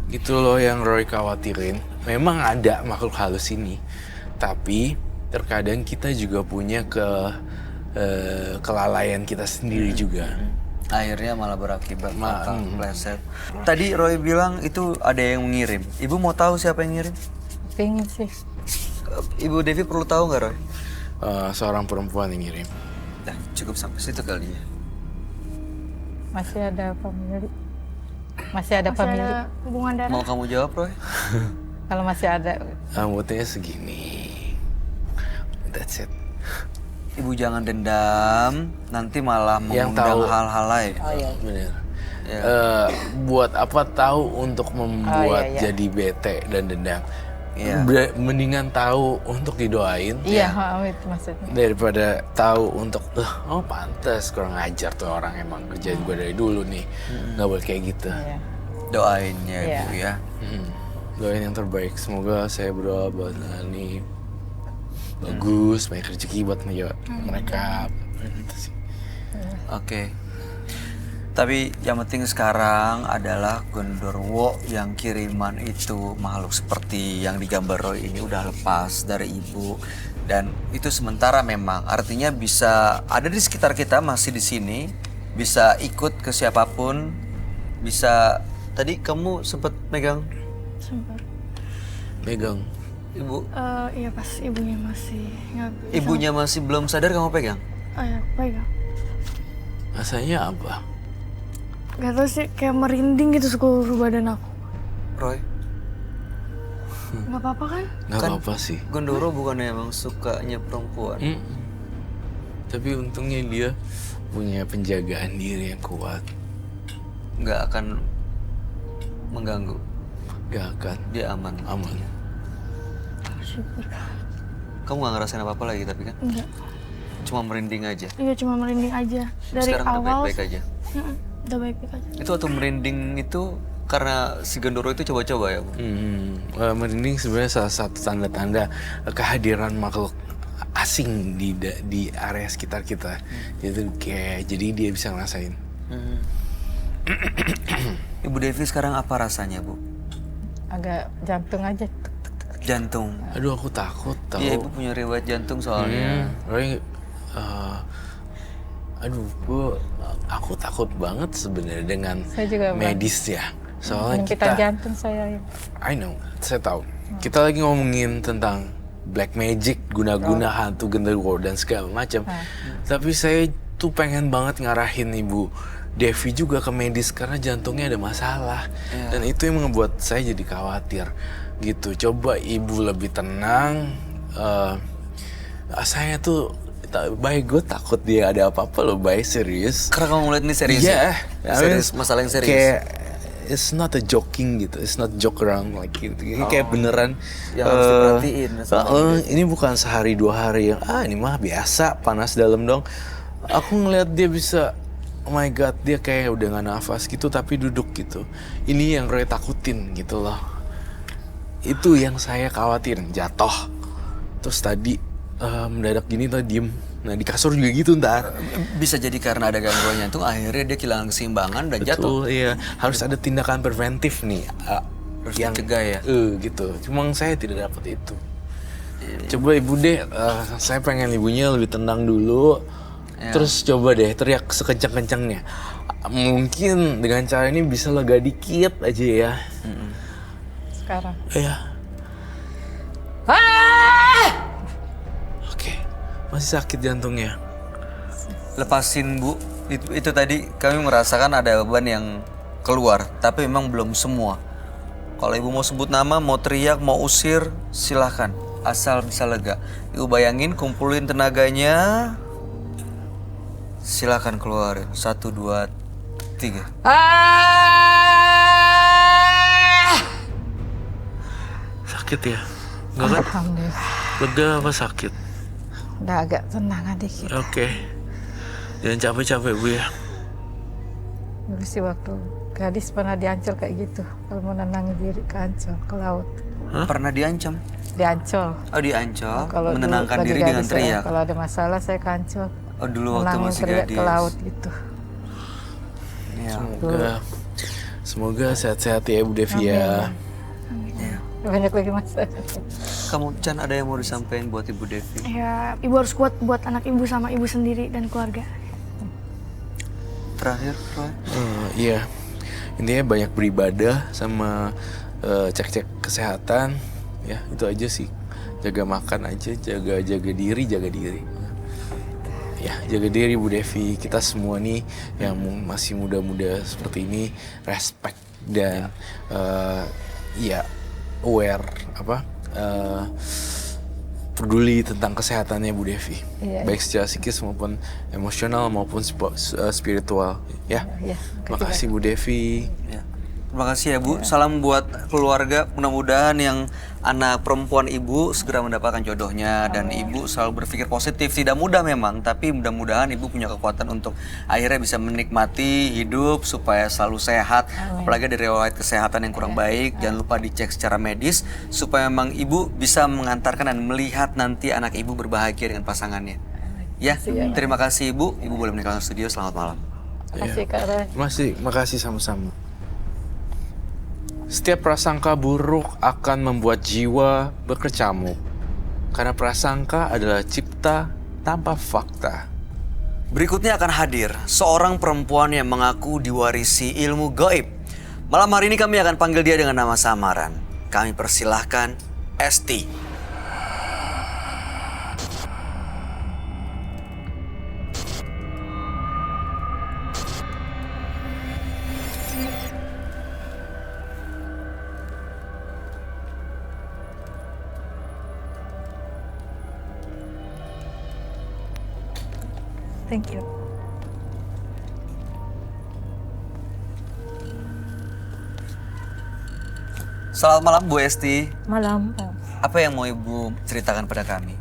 Itu loh yang Roy khawatirin. Memang ada makhluk halus ini, tapi terkadang kita juga punya kelalaian kita sendiri juga. Akhirnya malah berakibat fatal, pleset. Tadi Roy bilang itu ada yang mengirim. Ibu mau tahu siapa yang ngirim? Pengen sih. Ibu Devi perlu tahu nggak Roy? Seorang perempuan yang ngirim. Nah, cukup sampai situ kali ya. Masih ada pemilik. Masih ada Masih pemilik. ada hubungan darah. Mau kamu jawab Roy? Kalau masih ada. Rambutnya segini. That's it. Ibu jangan dendam, nanti malah Yang mengundang tahu. hal-hal lain. Oh iya. Bener. Ya. Buat apa tahu untuk membuat iya. jadi bete dan dendam. Iya. Mendingan tahu untuk didoain Iya, itu maksudnya. daripada tahu untuk oh pantas kurang ajar tuh orang emang kerjain gue dari dulu nih, nggak boleh kayak gitu. Iya. Doain ya Iya. Ibu ya. Doain yang terbaik, semoga saya berdoa buat Nani bagus, banyak rezeki buat mereka. Gitu sih. Oke. Tapi yang penting sekarang adalah Gondorwo yang kiriman itu makhluk seperti yang digambar Roy ini udah lepas dari ibu, dan itu sementara memang artinya bisa ada di sekitar kita, masih di sini, bisa ikut ke siapapun, bisa. Tadi kamu sempat megang Sempat. Megang. ibu, Iya pas ibunya masih nggak bisa. ibunya masih belum sadar, kamu pegang. Oh ya, pegang. Rasanya apa? Gak tau sih, kayak merinding gitu seluruh badan aku. Roy, Gak apa-apa kan? Nggak Kan- apa-apa sih. Gondoro bukannya emang sukanya perempuan? Tapi untungnya dia punya penjagaan diri yang kuat. Nggak akan mengganggu, Gak akan. dia aman. Aman. Syukur. Kamu nggak ngerasain apa-apa lagi tapi kan? Enggak. Cuma merinding aja. Iya cuma merinding aja. Dari Sekarang udah awal. baik-baik aja. Udah baik-baik aja. Itu waktu merinding itu karena si Gondoro itu coba-coba ya, Bu? Merinding sebenarnya salah satu tanda-tanda kehadiran makhluk asing di area sekitar kita. Jadi dia bisa ngerasain. Ibu Devi sekarang apa rasanya, Bu? Agak jantung aja. Jantung. Aduh aku takut tau. Iya, Ibu punya riwayat jantung soalnya. Roy, aku takut banget sebenarnya dengan Saya juga, Bang. medis ya. Soalnya Penyempitan kita, jantung saya. I know, saya tahu. Kita lagi ngomongin tentang black magic, guna-guna hantu genderuwo dan segala macam. Tapi saya tuh pengen banget ngarahin Ibu Devi juga ke medis karena jantungnya ada masalah. Dan itu yang membuat saya jadi khawatir gitu. Coba Ibu lebih tenang. Saya tuh baik, gue takut dia ada apa-apa loh, baik, serius. Karena kamu ngeliat ini serius Iya, ya? Serius, masalah yang serius. Kayak it's not a joking gitu, it's not joke around like gitu. Ini kayak beneran. Yang harus diperhatiin. Ini bukan sehari dua hari yang ini mah biasa panas dalam dong. Aku ngeliat dia bisa, oh my god, dia kayak udah gak nafas gitu tapi duduk gitu. Ini yang Roy takutin gitu loh. Itu yang saya khawatirin, jatuh. Terus tadi mendadak gini tuh diem. Nah di kasur juga gitu ntar. Bisa jadi karena ada gangguan jantung, akhirnya dia kehilangan keseimbangan dan jatuh. Betul, iya. Harus ada tindakan preventif nih. Harus dicegah ya? Gitu. Cuma saya tidak dapat itu. Coba Ibu deh, saya pengen ibunya lebih tenang dulu. Terus coba deh teriak sekencang-kencangnya. Mungkin dengan cara ini bisa lega dikit aja ya. Sekarang. Iya. Oke, masih sakit jantungnya. Lepasin, Bu. Itu tadi kami merasakan ada beban yang keluar, tapi memang belum semua. Kalau Ibu mau sebut nama, mau teriak, mau usir, silahkan. Asal bisa lega. Ibu bayangin, kumpulin tenaganya. Silahkan keluarin. 1, 2, 3. Sakit ya? Enggak kan? Alhamdulillah. Lega apa sakit? Udah agak tenang dikit. Oke. Jangan capek-capek Bu ya. Dulu sih waktu gadis pernah diancol kayak gitu. Kalau mau nenangin diri ke Ancol, ke laut. Pernah diancam? Diancol. Oh, diancol, Kalau dulu menenangkan lagi diri dengan gadis, teriak. Kalau ada masalah saya ke Ancol. Oh, dulu waktu Nenangin masih teriak gadis. ke laut gitu. Ya. Semoga sehat-sehat ya Bu Devi ya. Ya. Banyak lagi masalah. Kamu Chan ada yang mau disampaikan buat Ibu Devi? Ya, ibu harus kuat buat anak ibu sama ibu sendiri dan keluarga. Terakhir, Roy. Iya. Intinya banyak beribadah sama cek-cek kesehatan ya, itu aja sih. Jaga makan aja, jaga diri. Ya, jaga diri Bu Devi. Kita semua nih yang masih muda-muda seperti ini respect dan ya aware peduli tentang kesehatannya Bu Devi. Iya, Baik secara psikis maupun emosional maupun spiritual ya. Iya, Makasih Bu Devi. Ya. Terima kasih ya Bu. Salam buat keluarga. Mudah-mudahan yang anak perempuan Ibu segera mendapatkan jodohnya dan Ibu selalu berpikir positif. Tidak mudah memang, tapi mudah-mudahan Ibu punya kekuatan untuk akhirnya bisa menikmati hidup supaya selalu sehat. Apalagi dari riwayat kesehatan yang kurang baik, jangan lupa dicek secara medis supaya memang Ibu bisa mengantarkan dan melihat nanti anak Ibu berbahagia dengan pasangannya. Ya, terima kasih Ibu. Ibu boleh meninggalkan studio. Selamat malam. Makasih Kak Roy. Makasih sama-sama. Setiap prasangka buruk akan membuat jiwa berkecamuk. Karena prasangka adalah cipta tanpa fakta. Berikutnya akan hadir seorang perempuan yang mengaku diwarisi ilmu gaib. Malam hari ini kami akan panggil dia dengan nama samaran. Kami persilahkan Esti. Thank you. Selamat malam Bu Esti. Malam. Apa yang mau Ibu ceritakan pada kami?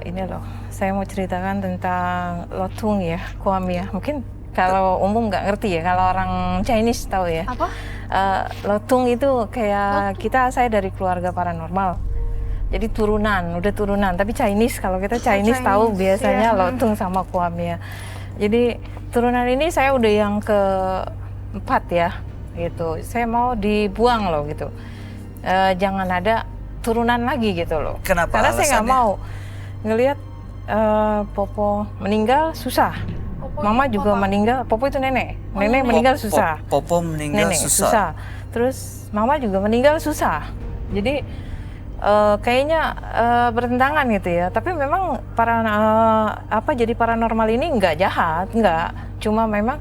Ini loh, saya mau ceritakan tentang lotung ya, kuam ya. Mungkin kalau umum nggak ngerti ya, kalau orang Chinese tahu ya. Apa? Lotung itu kayak saya dari keluarga paranormal. Jadi udah turunan. Tapi Chinese, kalau kita Chinese tahu biasanya iya. lotung sama kuam ya. Jadi turunan ini saya udah yang keempat ya, gitu. Saya mau dibuang loh gitu. Jangan ada turunan lagi gitu loh. Kenapa Karena saya nggak alasannya? mau ngelihat Popo meninggal susah. Mama juga meninggal. Popo itu nenek. Nenek meninggal susah. Popo meninggal Nenek susah. Terus Mama juga meninggal susah. Jadi kayaknya bertentangan gitu ya. Tapi memang jadi paranormal ini nggak jahat, nggak. Cuma memang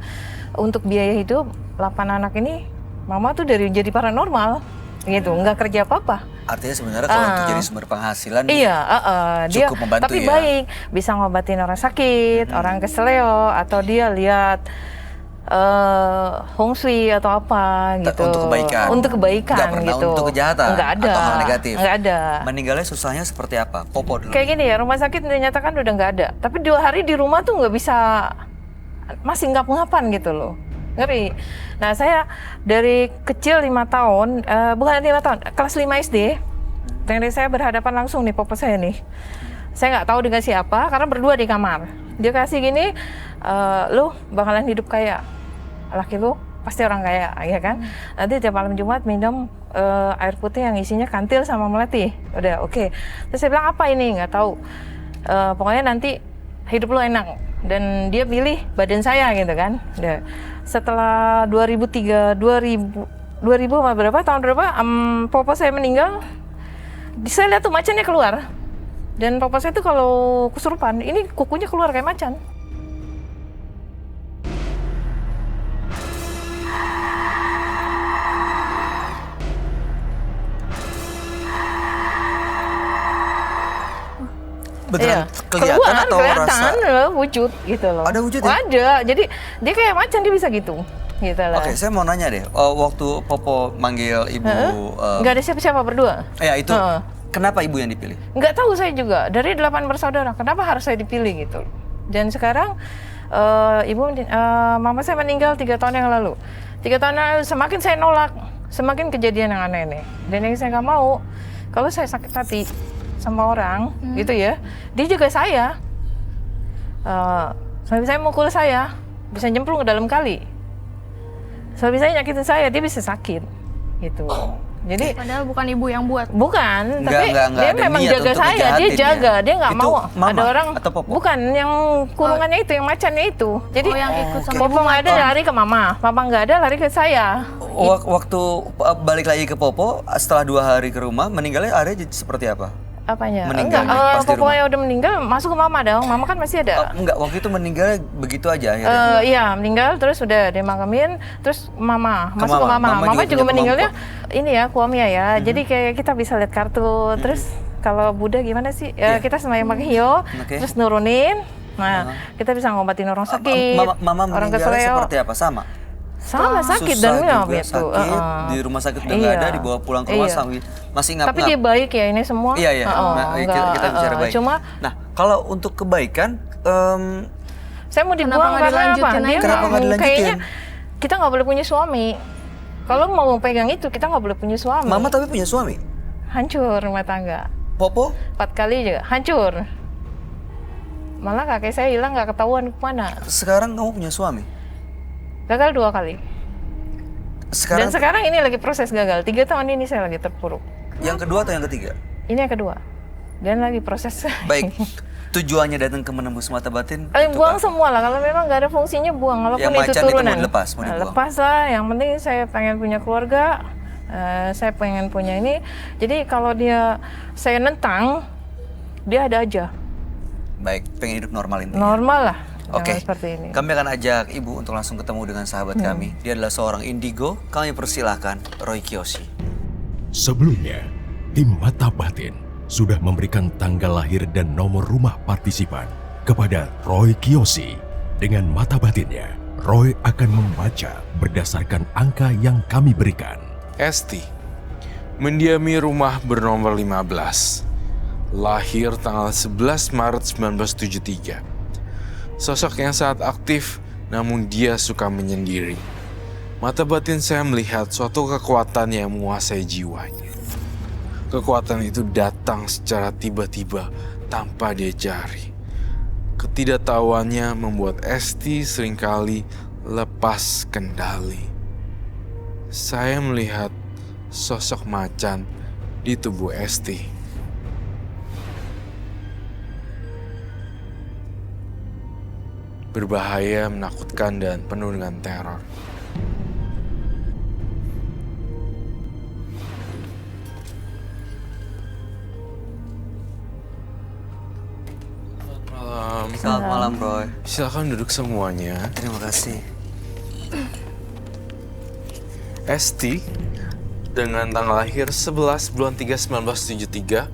untuk biaya hidup 8 anak ini, Mama tuh jadi paranormal gitu, nggak kerja apa-apa. Artinya sebenarnya kalau untuk jadi sumber penghasilan Iya, dia cukup membantu tapi ya. baik, bisa ngobatin orang sakit, orang keseleo, atau dia lihat Hong Shui atau apa gitu. Untuk kebaikan. Untuk kebaikan Nggak pernah gitu. untuk kejahatan Nggak ada. atau hal negatif. Nggak ada. Meninggalnya susahnya seperti apa? Popo dulu. Kayak gini ya, rumah sakit dinyatakan udah nggak ada. Tapi 2 hari di rumah tuh nggak bisa, masih ngap-ngapan gitu loh. Ngeri. Nah saya dari kecil 5 tahun, bukan 5 tahun, kelas 5 SD, dari saya berhadapan langsung nih Popo saya nih. Saya nggak tahu dengan siapa, karena berdua di kamar. Dia kasih gini, lu bakalan hidup kaya. Laki lu pasti orang kaya, ya kan? Nanti tiap malam Jumat minum air putih yang isinya kantil sama melati. Udah, oke. Terus saya bilang, apa ini? Nggak tahu. Pokoknya nanti hidup lu enak. Dan dia pilih badan saya gitu kan. Udah. Setelah 2000 apa berapa, tahun berapa, Popo saya meninggal, saya lihat tuh macannya keluar. Dan Popo saya tuh kalau kesurupan, ini kukunya keluar kayak macan. Beneran kelihatan keluar, atau kelihatan rasa? loh, wujud gitu loh. Ada wujud ya? Ada, jadi dia kayak macan, dia bisa gitu loh. Oke, saya mau nanya deh. Waktu Popo manggil Ibu nggak ada siapa-siapa berdua. ya itu. Heeh. Kenapa ibu yang dipilih? Nggak tahu saya juga, dari 8 bersaudara, kenapa harus saya dipilih gitu. Dan sekarang mama saya meninggal 3 tahun yang lalu. 3 tahun yang lalu semakin saya nolak, semakin kejadian yang aneh-aneh. Dan yang saya nggak mau, kalau saya sakit hati sama orang gitu ya, dia juga saya. Suami saya mukul saya, bisa nyemplung ke dalam kali. Suami saya nyakitin saya, dia bisa sakit gitu. Jadi Padahal bukan ibu yang buat. bukan, Nggak tapi ada dia memang niat jaga untuk saya, dia ngejahatin jaga, ya? dia nggak Itu mau mama ada orang, atau Popo? bukan yang kurungannya itu, yang macannya itu. Jadi Oh, yang ikut sama Popo nggak ada lari ke mama nggak ada lari ke saya. Waktu balik lagi ke Popo, setelah 2 hari ke rumah, meninggalnya ada seperti apa? Apanya? Meninggalnya Enggak, pas di Popo rumah? yang udah meninggal masuk ke mama dong, mama kan masih ada. Enggak, waktu itu meninggalnya begitu aja akhirnya. Iya, meninggal terus udah dimakamin, terus mama masuk ke mama. mama. Mama Mama juga juga punya meninggalnya ini ya, kuamia ya. Jadi kayak kita bisa lihat kartu, terus kalau Buddha gimana sih? Ya, kita sembahyang pakai hio, Oke. terus nurunin. Nah, kita bisa ngobatin orang sakit, Mama orang meninggalnya keseleo. seperti apa? Sama? Sama sakit Susah dan juga, gitu. sakit, di rumah sakit udah nggak ada, dibawa pulang ke rumah sambil masih ngap-ngap. Tapi dia baik ya ini semua. Iya, iya. Nah, kita bicara baik. Cuma Nah, kalau untuk kebaikan, saya mau dibuang nggak karena apa? dilanjutin aja? Dia Kenapa nggak dilanjutin? kayaknya kita nggak boleh punya suami. Kalau mau pegang itu kita nggak boleh punya suami. Mama tapi punya suami. Hancur rumah tangga. Popo? 4 kali juga hancur. Malah kakek saya hilang nggak ketahuan kemana. Sekarang kamu punya suami. Gagal 2 kali. Sekarang Dan sekarang ini lagi proses gagal. 3 tahun ini saya lagi terpuruk. yang kedua atau yang ketiga? Ini yang kedua. Dan lagi proses. Baik. Tujuannya datang ke menembus mata batin. untuk Buang apa? semua lah. Kalau memang nggak ada fungsinya buang. Walaupun Yang itu macan itu mau turunan. dilepas, mau Nah, dibuang. lepas lah. Yang penting saya pengen punya keluarga. Saya pengen punya ini. Jadi kalau saya nentang, dia ada aja. Baik, pengen hidup normal intinya. Normal lah. Oke, Seperti ini. kami akan ajak Ibu untuk langsung ketemu dengan sahabat kami. Dia adalah seorang indigo. Kami persilahkan Roy Kiyoshi. Sebelumnya, tim Mata Batin sudah memberikan tanggal lahir dan nomor rumah partisipan kepada Roy Kiyoshi. Dengan mata batinnya, Roy akan membaca berdasarkan angka yang kami berikan. Esti mendiami rumah bernomor 15. Lahir tanggal 11 Maret 1973. Sosok yang sangat aktif, namun dia suka menyendiri. Mata batin saya melihat suatu kekuatan yang menguasai jiwanya. Kekuatan itu datang secara tiba-tiba tanpa dia cari. Ketidaktahuannya membuat Esti seringkali lepas kendali. Saya melihat sosok macan di tubuh Esti. Berbahaya, menakutkan, dan penuh dengan teror. Malam. Selamat malam, Roy. Silakan duduk semuanya. Terima kasih. Esti dengan tanggal lahir 11 bulan 3 1973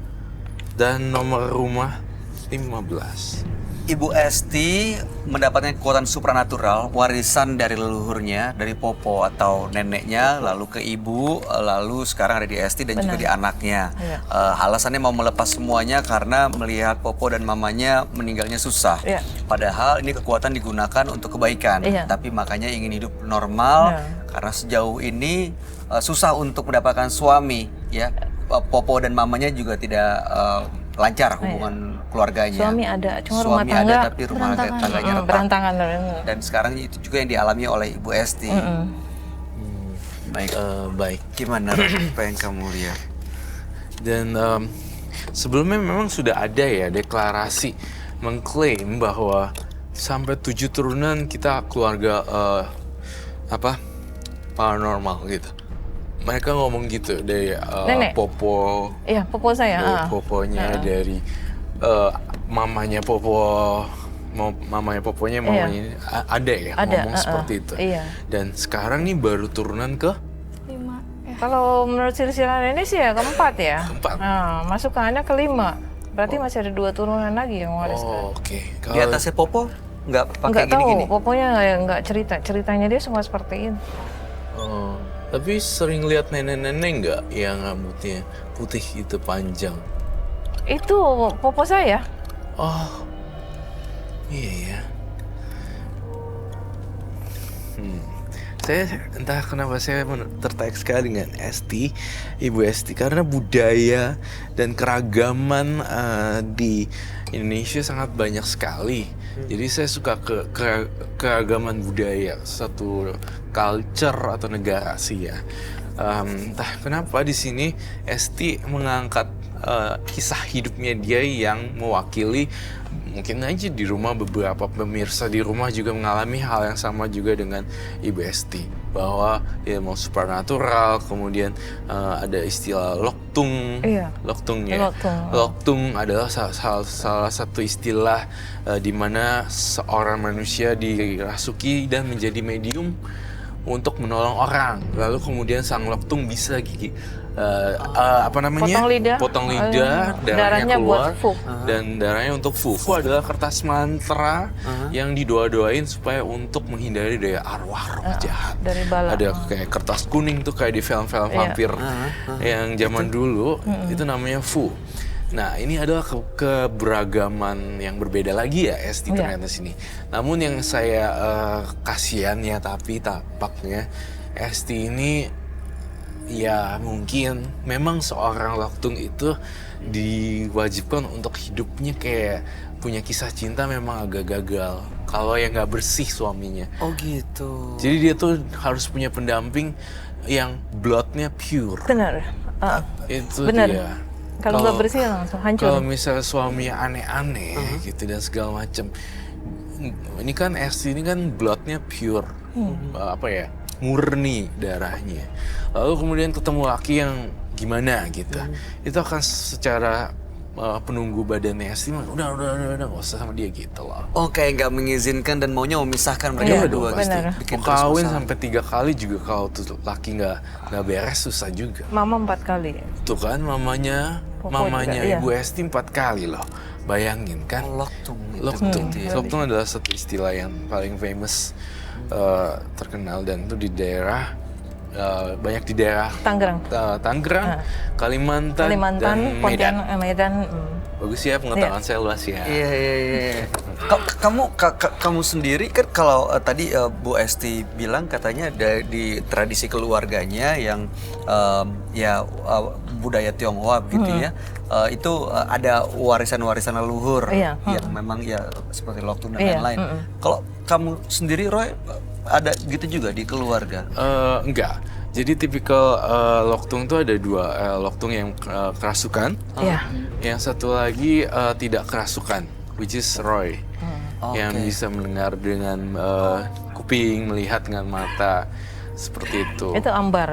dan nomor rumah 15. Ibu Esti mendapatkan kekuatan supranatural, warisan dari leluhurnya, dari Popo atau neneknya, lalu ke ibu, lalu sekarang ada di Esti dan juga di anaknya. Iya. Alasannya mau melepas semuanya karena melihat Popo dan mamanya meninggalnya susah. Iya. Padahal ini kekuatan digunakan untuk kebaikan, Iya. tapi makanya ingin hidup normal karena sejauh ini susah untuk mendapatkan suami, ya. Popo dan mamanya juga tidak lancar hubungan keluarganya. Suami ada, cuma Suami rumah tangga ada tapi rumah tangganya retak. berantakan. Dan sekarang itu juga yang dialami oleh Ibu Esti. Baik, Baik. gimana apa yang kamu lihat? Dan sebelumnya memang sudah ada ya deklarasi mengklaim bahwa sampai 7 turunan kita keluarga paranormal gitu. Mereka ngomong gitu dari Nenek? Popo, Iya, Popo saya. dari Poponya, dari mamanya Popo, mamanya Poponya, mamanya ada ya Ada, ngomong seperti itu. iya. Dan sekarang nih baru turunan ke 5. Kalau menurut silsilah ini sih ya keempat ya. Keempat. Nah, masuk ke anak kelima. Berarti masih ada 2 turunan lagi yang wariskan. Oke. Di atasnya Popo nggak pakai Nggak tahu, gini-gini. Poponya nggak cerita. Ceritanya dia semua seperti ini. Oh. Tapi sering lihat nenek-nenek nggak yang rambutnya putih itu panjang? Itu popo saya. Oh, iya ya. Saya entah kenapa saya tertarik sekali dengan Esti, Ibu Esti, karena budaya dan keragaman di Indonesia sangat banyak sekali. Jadi saya suka keragaman budaya satu culture atau negara sih ya. Entah kenapa di sini Esti mengangkat kisah hidupnya dia yang mewakili, mungkin aja di rumah beberapa pemirsa di rumah juga mengalami hal yang sama juga dengan Ibu Esti, bahwa ya mau supernatural, kemudian ada istilah loktung. Iya. Loktung ya. Loktung adalah salah satu istilah di mana seorang manusia dirasuki dan menjadi medium untuk menolong orang. Lalu kemudian sang loktung bisa potong lidah, darahnya keluar, buat fu. dan darahnya untuk fu. Fu adalah kertas mantra yang didoa-doain supaya untuk menghindari daya arwah jahat. Dari bala. Ada kayak kertas kuning tuh kayak di film-film vampir yang zaman dulu, itu namanya fu. Nah, ini adalah keberagaman yang berbeda lagi ya Esti ternyata sini. Namun yang saya kasihan ya, tapi tampaknya Esti ini ya mungkin memang seorang loktung itu diwajibkan untuk hidupnya kayak punya kisah cinta memang agak gagal kalau yang nggak bersih suaminya. Oh gitu. Jadi dia tuh harus punya pendamping yang bloodnya pure. Benar. Itu benar. dia. Kalau nggak bersih langsung hancur. Kalau misalnya suaminya aneh-aneh gitu dan segala macam, ini kan Esti ini kan bloodnya pure, murni darahnya. Lalu kemudian ketemu laki yang gimana gitu, itu akan secara penunggu badannya Esti udah nggak usah sama dia gitu loh. Oh, kayak nggak mengizinkan dan maunya memisahkan mereka berdua. Mau kawin sampai 3 kali juga kalau tuh laki nggak beres susah juga. Mama 4 kali. Tuh kan mamanya Ibu Esti 4 kali loh. Bayangin kan. Loktung. Loktung adalah satu istilah yang paling famous, terkenal, dan itu di daerah banyak di daerah Tangerang, Kalimantan dan Medan. Bagus ya, pengetahuan saya luas ya. Iya. Kamu sendiri kan kalau tadi Bu Esti bilang katanya di tradisi keluarganya yang budaya Tionghoa begitu ya. Itu ada warisan-warisan leluhur yang memang ya seperti loktung dan lain-lain. Kalau kamu sendiri Roy ada gitu juga di keluarga? Enggak. Jadi tipikal loktung tuh ada 2, loktung yang kerasukan, yang satu lagi tidak kerasukan, which is Roy, yang bisa mendengar dengan kuping, melihat dengan mata, seperti itu. Itu Ambar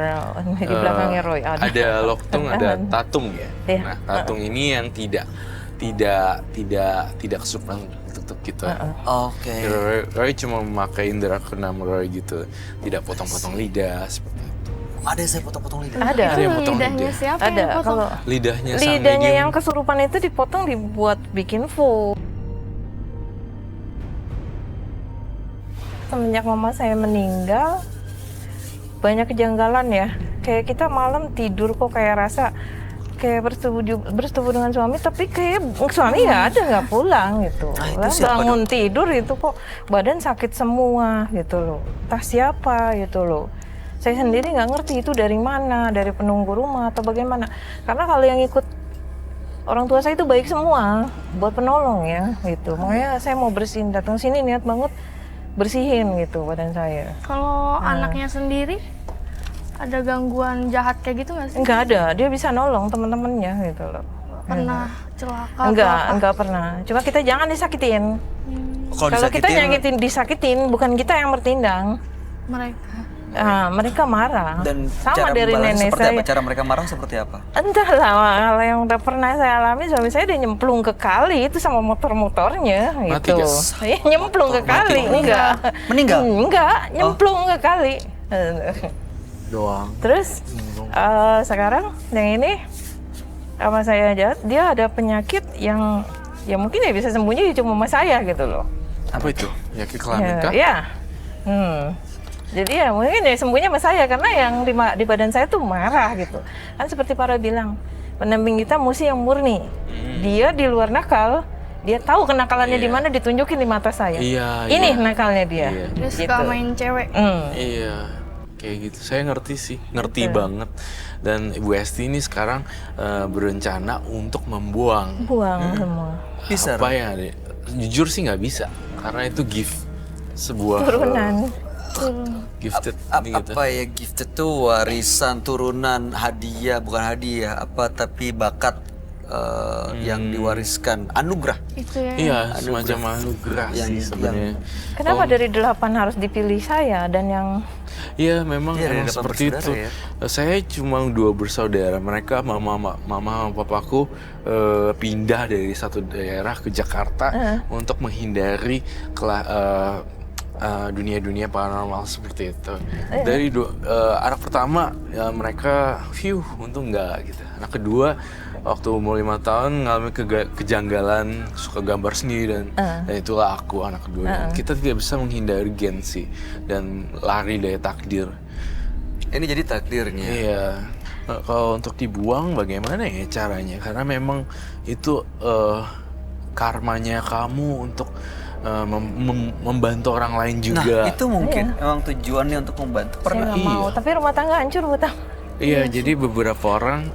di belakangnya Roy ada. Ada loktung, ada tatung ya. Nah, tatung ini yang tidak kesurupan tutup gitu. Oke. Roy cuma memakai indera keenam Roy gitu, tidak potong-potong lidah seperti itu. Ada saya potong-potong lidah. Ada. Itu potong lidahnya lidah. siapa Ada. yang potong? Kalau Lidahnya lidahnya yang kesurupan itu dipotong dibuat bikin fu. Semenjak mama saya meninggal, banyak kejanggalan ya. Kayak kita malam tidur kok kayak rasa kayak bersetubuh dengan suami, tapi kayak suami nggak pulang gitu. Bangun tidur itu kok badan sakit semua gitu loh. Entah siapa gitu loh. Saya sendiri nggak ngerti itu dari mana, dari penunggu rumah atau bagaimana. Karena kalau yang ikut orang tua saya itu baik semua, buat penolong ya gitu. Makanya saya mau bersihin, datang sini niat banget bersihin gitu badan saya. Kalau anaknya sendiri ada gangguan jahat kayak gitu nggak sih? Nggak ada, dia bisa nolong teman-temannya gitu loh. Pernah celaka? Enggak pernah. Cuma kita jangan disakitin. Kalau kita disakitin, bukan kita yang bertindak. Mereka marah. Dan sama dari nenek seperti saya. apa? Cara mereka marah seperti apa? Entahlah, kalau yang udah pernah saya alami, suami saya udah nyemplung ke kali itu sama motor-motornya gitu. Nyemplung ke kali, enggak. Meninggal? Enggak, nyemplung ke kali. Doang. Terus sekarang yang ini sama saya aja, dia ada penyakit yang ya mungkin ya bisa sembuhnya cuma sama saya gitu loh. Apa itu? Penyakit kelamin kah? Iya. Jadi ya mungkin ya sembuhnya sama saya karena yang di badan saya tuh marah gitu. Kan seperti para bilang, pendamping kita mesti yang murni. Dia di luar nakal, dia tahu kenakalannya di mana ditunjukin di mata saya. Ini nakalnya dia. Dia suka main cewek. Iya, kayak gitu. Saya ngerti sih, ngerti banget. Dan Ibu Esti ini sekarang berencana untuk membuang Semua. Bisa, apa yang ada. Jujur sih nggak bisa, karena itu gift sebuah Turunan. gifted gitu. Apa ya, gifted tuh warisan turunan, hadiah, bukan hadiah apa, tapi bakat yang diwariskan, anugerah. Itu ya. Iya, semacam anugerah sih sebenarnya. Kenapa dari 8 harus dipilih saya dan yang Iya, memang Iya, ada seperti itu. bersaudara ya. Saya cuma 2 bersaudara. Mereka mama sama papaku pindah dari satu daerah ke Jakarta untuk menghindari dunia-dunia paranormal seperti itu. Dari anak pertama ya mereka untung enggak gitu. Anak kedua waktu umur 5 tahun ngalami kejanggalan, suka gambar sendiri dan itulah aku anak kedua. Dan kita tidak bisa menghindari gengsi dan lari dari takdir. Ini jadi takdirnya. Iya. Nah, kalau untuk dibuang bagaimana ya caranya? Karena memang itu karmanya kamu untuk membantu orang lain juga. Nah, itu mungkin memang tujuannya untuk membantu. saya nggak mau, tapi rumah tangga hancur betul. Iya, jadi beberapa orang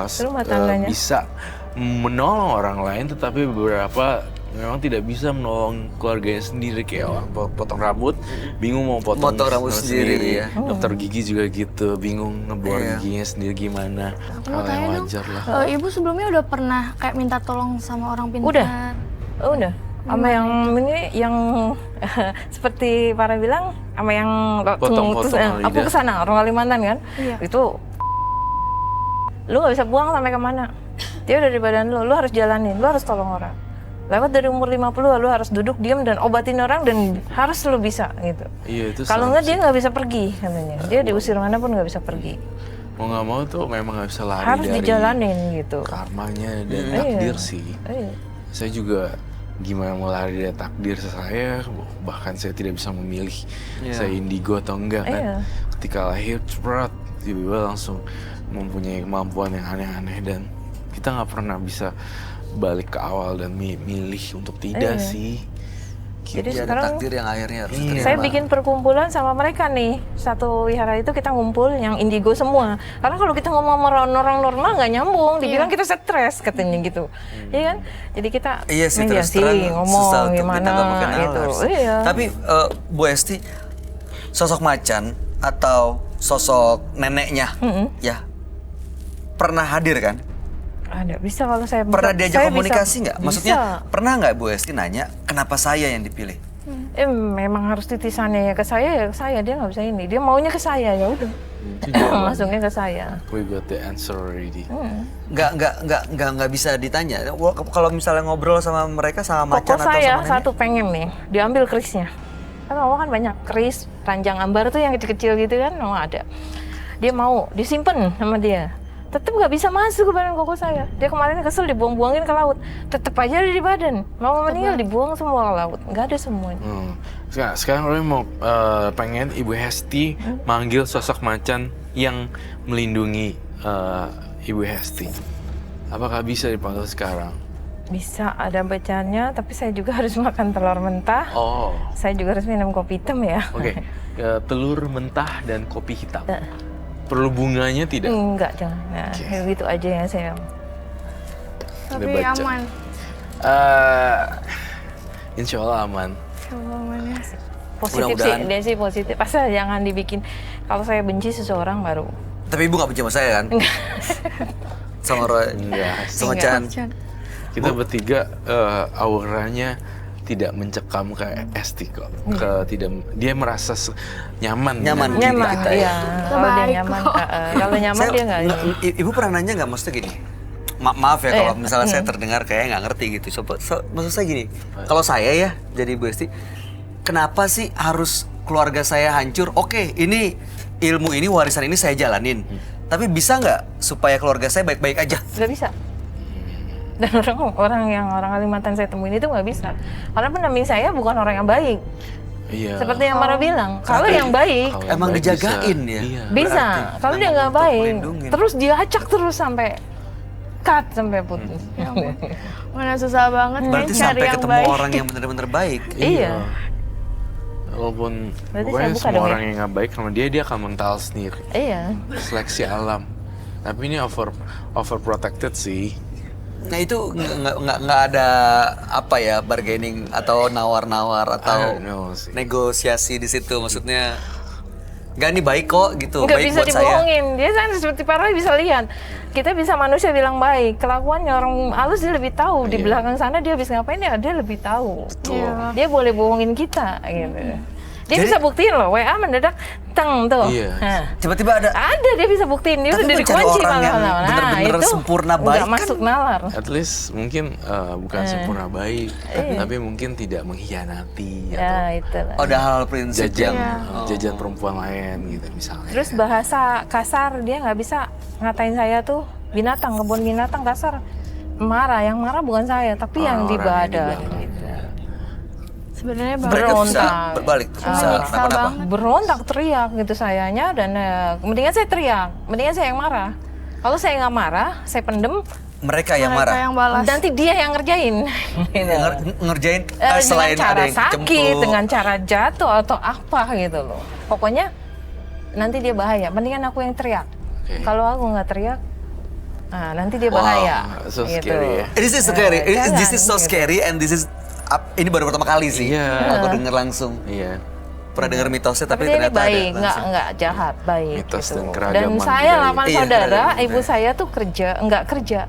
Rumah tangganya. bisa menolong orang lain, tetapi beberapa memang tidak bisa menolong keluarganya sendiri. Kayak orang potong rambut, bingung mau potong rambut sendiri, ya. Dokter gigi juga gitu, bingung ngebuang giginya sendiri gimana. Aku mau Hal yang tanya dong, wajar lah. Ibu sebelumnya udah pernah kayak minta tolong sama orang pintar? Udah. Sama yang ini yang seperti para bilang sama yang Potong-potong aku lidah. kesana orang Kalimantan kan. Iya. Itu lu nggak bisa buang sampai kemana. Dia udah di badan lu harus jalanin, lu harus tolong orang. Lewat dari umur 50 lu harus duduk diam dan obatin orang dan harus lu bisa gitu. Iya, itu Kalau nggak dia nggak bisa pergi katanya. Dia diusir mana pun nggak bisa pergi. mau nggak mau tuh memang nggak bisa lari Harus dari dijalanin gitu. karmanya dan takdir sih. Iya. Saya juga gimana mau lari dari takdir saya, bahkan saya tidak bisa memilih saya indigo atau enggak kan. Iya. Ketika lahir cepat tiba-tiba langsung mempunyai kemampuan yang aneh-aneh dan kita nggak pernah bisa balik ke awal dan milih untuk tidak sih. Jadi Ada sekarang takdir yang akhirnya harus Iya. diterima. saya bikin perkumpulan sama mereka nih. Satu wihara itu kita ngumpul yang indigo semua. Karena kalau kita ngomong sama orang normal nggak nyambung, dibilang kita stres katanya gitu. Iya kan? Jadi kita Iya sih, terus mediasi, terang ngomong susah untuk gimana ditangkap pakai gitu. nalar. Iya. Tapi Bu Esti, sosok macan atau sosok neneknya, ya pernah hadir kan? Ada bisa kalau saya Pernah diajak saya komunikasi bisa. nggak? Maksudnya Bisa. pernah nggak Bu Esti nanya kenapa saya yang dipilih? Memang harus titisannya ya ke saya dia nggak bisa ini. Dia maunya ke saya ya udah. Itu jawaban. Masuknya ke saya. We got the answer already. Nggak bisa ditanya. Kalau misalnya ngobrol sama mereka sama macan Koko atau saya sama nenek? satu pengen nih diambil kerisnya. Kan mau kan banyak keris, ranjang ambar tuh yang kecil-kecil gitu kan, mau ada. Dia mau disimpan sama dia. Tetap nggak bisa masuk ke badan koko saya. Dia kemarin kesel dibuang-buangin ke laut. Tetap aja ada di badan. Mau meninggal dibuang semua ke laut. Nggak ada semuanya. Sekarang Roy mau pengen Ibu Hesti manggil sosok macan yang melindungi Ibu Hesti. Apakah bisa dipanggil sekarang? Bisa ada bacanya, tapi saya juga harus makan telur mentah. Oh, Saya juga harus minum kopi hitam ya. oke. Telur mentah dan kopi hitam. Perlu bunganya tidak? Enggak, jangan. Nah, gitu aja ya saya. Tapi baca. aman. Insya Allah aman. Coba aman ya. Positif Mudah-mudahan. sih, dia sih positif. Asal jangan dibikin, kalau saya benci seseorang baru. Tapi Ibu nggak benci sama saya kan? Sama Roy, Enggak. sama Chan. Kita bertiga auranya tidak mencekam kayak Esti kok. Dia merasa nyaman Nyaman. dengan diri Nyaman, kita iya. itu. Kalau dia Baik nyaman, kok. kalau nyaman dia nggak. Ibu pernah nanya nggak, maksudnya gini? Maaf ya kalau misalnya saya terdengar kayak nggak ngerti gitu. Maksud saya gini, kalau saya ya jadi Bu Esti, kenapa sih harus keluarga saya hancur? Oke, ini ilmu ini, warisan ini saya jalanin. Tapi bisa nggak supaya keluarga saya baik-baik aja? Nggak bisa. Dan orang Kalimantan saya temuin itu nggak bisa. Karena pendamping saya bukan orang yang baik. Iya. Seperti yang Mara bilang, kalau yang baik Kalau yang Emang baik dijagain bisa. ya? Iya. bisa, kalau dia nggak untuk baik, melindungin. terus dia acak terus sampai cut sampai putus. Mana susah banget kan Berarti cari sampai yang ketemu baik. orang yang benar-benar baik. Iya. Walaupun Berarti pokoknya saya buka semua dong ya? orang yang nggak baik sama dia akan mental sendiri. Iya. Seleksi alam. Tapi ini overprotected sih. Nah itu nggak ada apa ya bargaining atau nawar-nawar I atau don't know sih. negosiasi di situ, maksudnya nggak nih baik kok gitu, Nggak baik bisa buat saya. dibohongin. Dia kan seperti Parah bisa lihat. Kita bisa manusia bilang baik, kelakuannya orang halus dia lebih tahu. Di Iya. belakang sana dia habis ngapain ya dia lebih tahu. Iya. Dia boleh bohongin kita gitu. Dia bisa buktiin loh, WA mendadak teng tuh. Iya. Nah, Tiba-tiba ada ada dia bisa buktiin, dia Tapi udah mencari dikunci orang yang malah. bener-bener sempurna baik nggak kan- masuk nalar. At least mungkin bukan sempurna baik, tapi mungkin tidak mengkhianati atau Ya itu lah. ada hal-hal prinsip jajan yang jajan perempuan lain gitu misalnya. Terus bahasa kasar dia nggak bisa ngatain saya tuh binatang, kebun binatang kasar. Marah, yang marah bukan saya, tapi yang di orang yang di badan. belakang. Gitu. Sebenarnya mereka baik. bisa Berontak. berbalik tuh, bisa Menyiksa kenapa-napa. banget. Berontak teriak gitu sayanya dan mendingan saya teriak, mendingan saya yang marah. Kalau saya nggak marah, saya pendem, Mereka yang Mereka marah. yang balas. nanti dia yang ngerjain. Gitu. Ngerjain Dengan selain cara ada yang sakit, cemplung. dengan cara jatuh atau apa gitu loh. Pokoknya nanti dia bahaya. Mendingan aku yang teriak. Oke. Kalau aku nggak teriak, nah nanti dia Wow, bahaya. so gitu. scary ya. This is scary. Jangan, This is so gitu. scary and this is ini baru pertama kali sih. Iya. Aku denger langsung. Iya. Pernah dengar mitosnya Tapi tapi dia ini ternyata baik, ada langsung. nggak jahat, baik. Mitos gitu. dan Dan keragaman saya budaya. 8 Iya, saudara, keragaman ibu budaya. saya tuh nggak kerja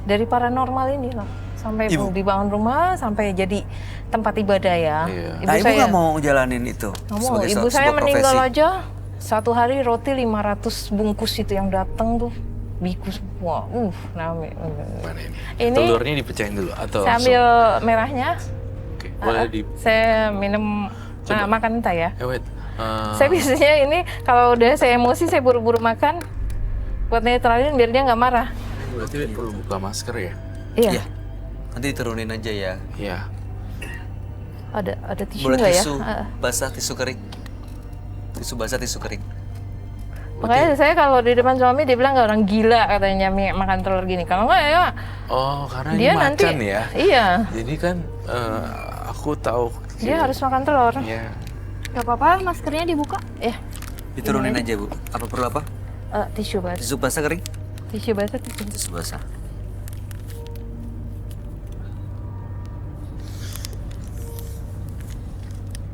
dari paranormal ini loh, sampai Ibu? dibangun rumah, sampai jadi tempat ibadah ya. Iya. Nah, ibu nggak mau jalanin itu Nggak mau. sebagai Ibu saya sebuah meninggal profesi? aja satu hari roti 500 bungkus itu yang datang tuh biku semua. Nami. Mana ini? Ini Telurnya dipecahin dulu atau saya langsung? ambil merahnya, Oke, boleh di. saya minum, makan entah ya. Wait. Saya biasanya ini kalau udah saya emosi saya buru-buru makan buat netralin biar dia nggak marah. Berarti perlu buka masker ya? Iya. Iya. Nanti diturunin aja ya. Iya. Ada tisu Boleh nggak ya? tisu basah, tisu kering. Tisu basah, tisu kering. Makanya saya kalau di depan suami dia bilang nggak orang gila katanya makan telur gini. Kalau nggak ya Oh, karena dia ini nanti macan ya. iya Jadi kan aku tahu. dia harus makan telur. Iya. Gak apa-apa, maskernya dibuka. Ya Diturunin aja, Bu. Apa perlu apa? tisu basah, Tisu basah kering? tisu basah, tisu. Tisu basah.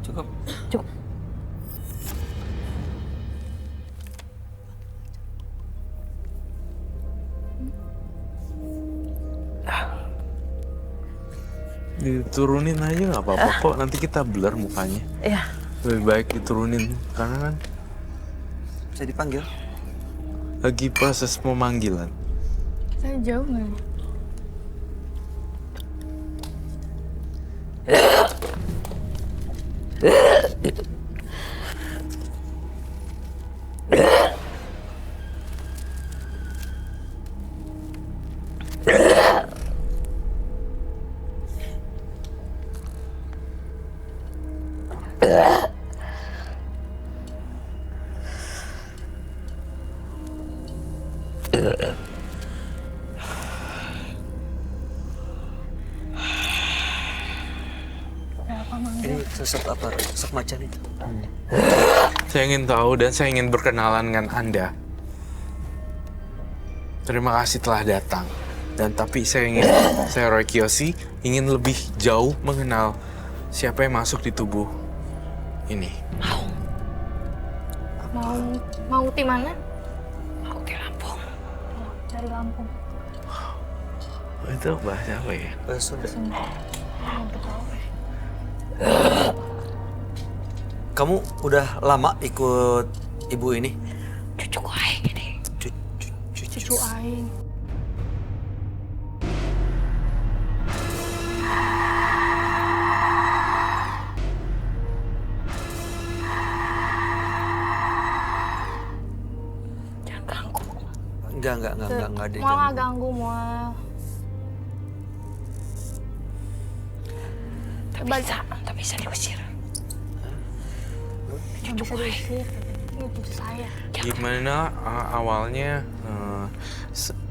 Cukup. Cukup. Diturunin aja nggak apa-apa kok. Nanti kita blur mukanya. Ya Lebih baik diturunin karena kan Bisa dipanggil. lagi proses pemanggilan. Saya jauh nggak? Ini sosok apa? Sosok macan itu. Saya ingin tahu dan saya ingin berkenalan dengan Anda. Terima kasih telah datang. Dan tapi saya Roy Kiyoshi ingin lebih jauh mengenal siapa yang masuk di tubuh ini. Mau tim mana? mau ke Lampung. Dari Lampung. Itu bahasa apa ya? Sudah. Kamu udah lama ikut ibu ini? Cucu aing ini. Cucu aing. Jangan ganggu. Enggak ada. Mau jangan. nggak ganggu, mau. Tak bisa diusir. nggak bisa diusir. Ini cucu saya. Gimana awalnya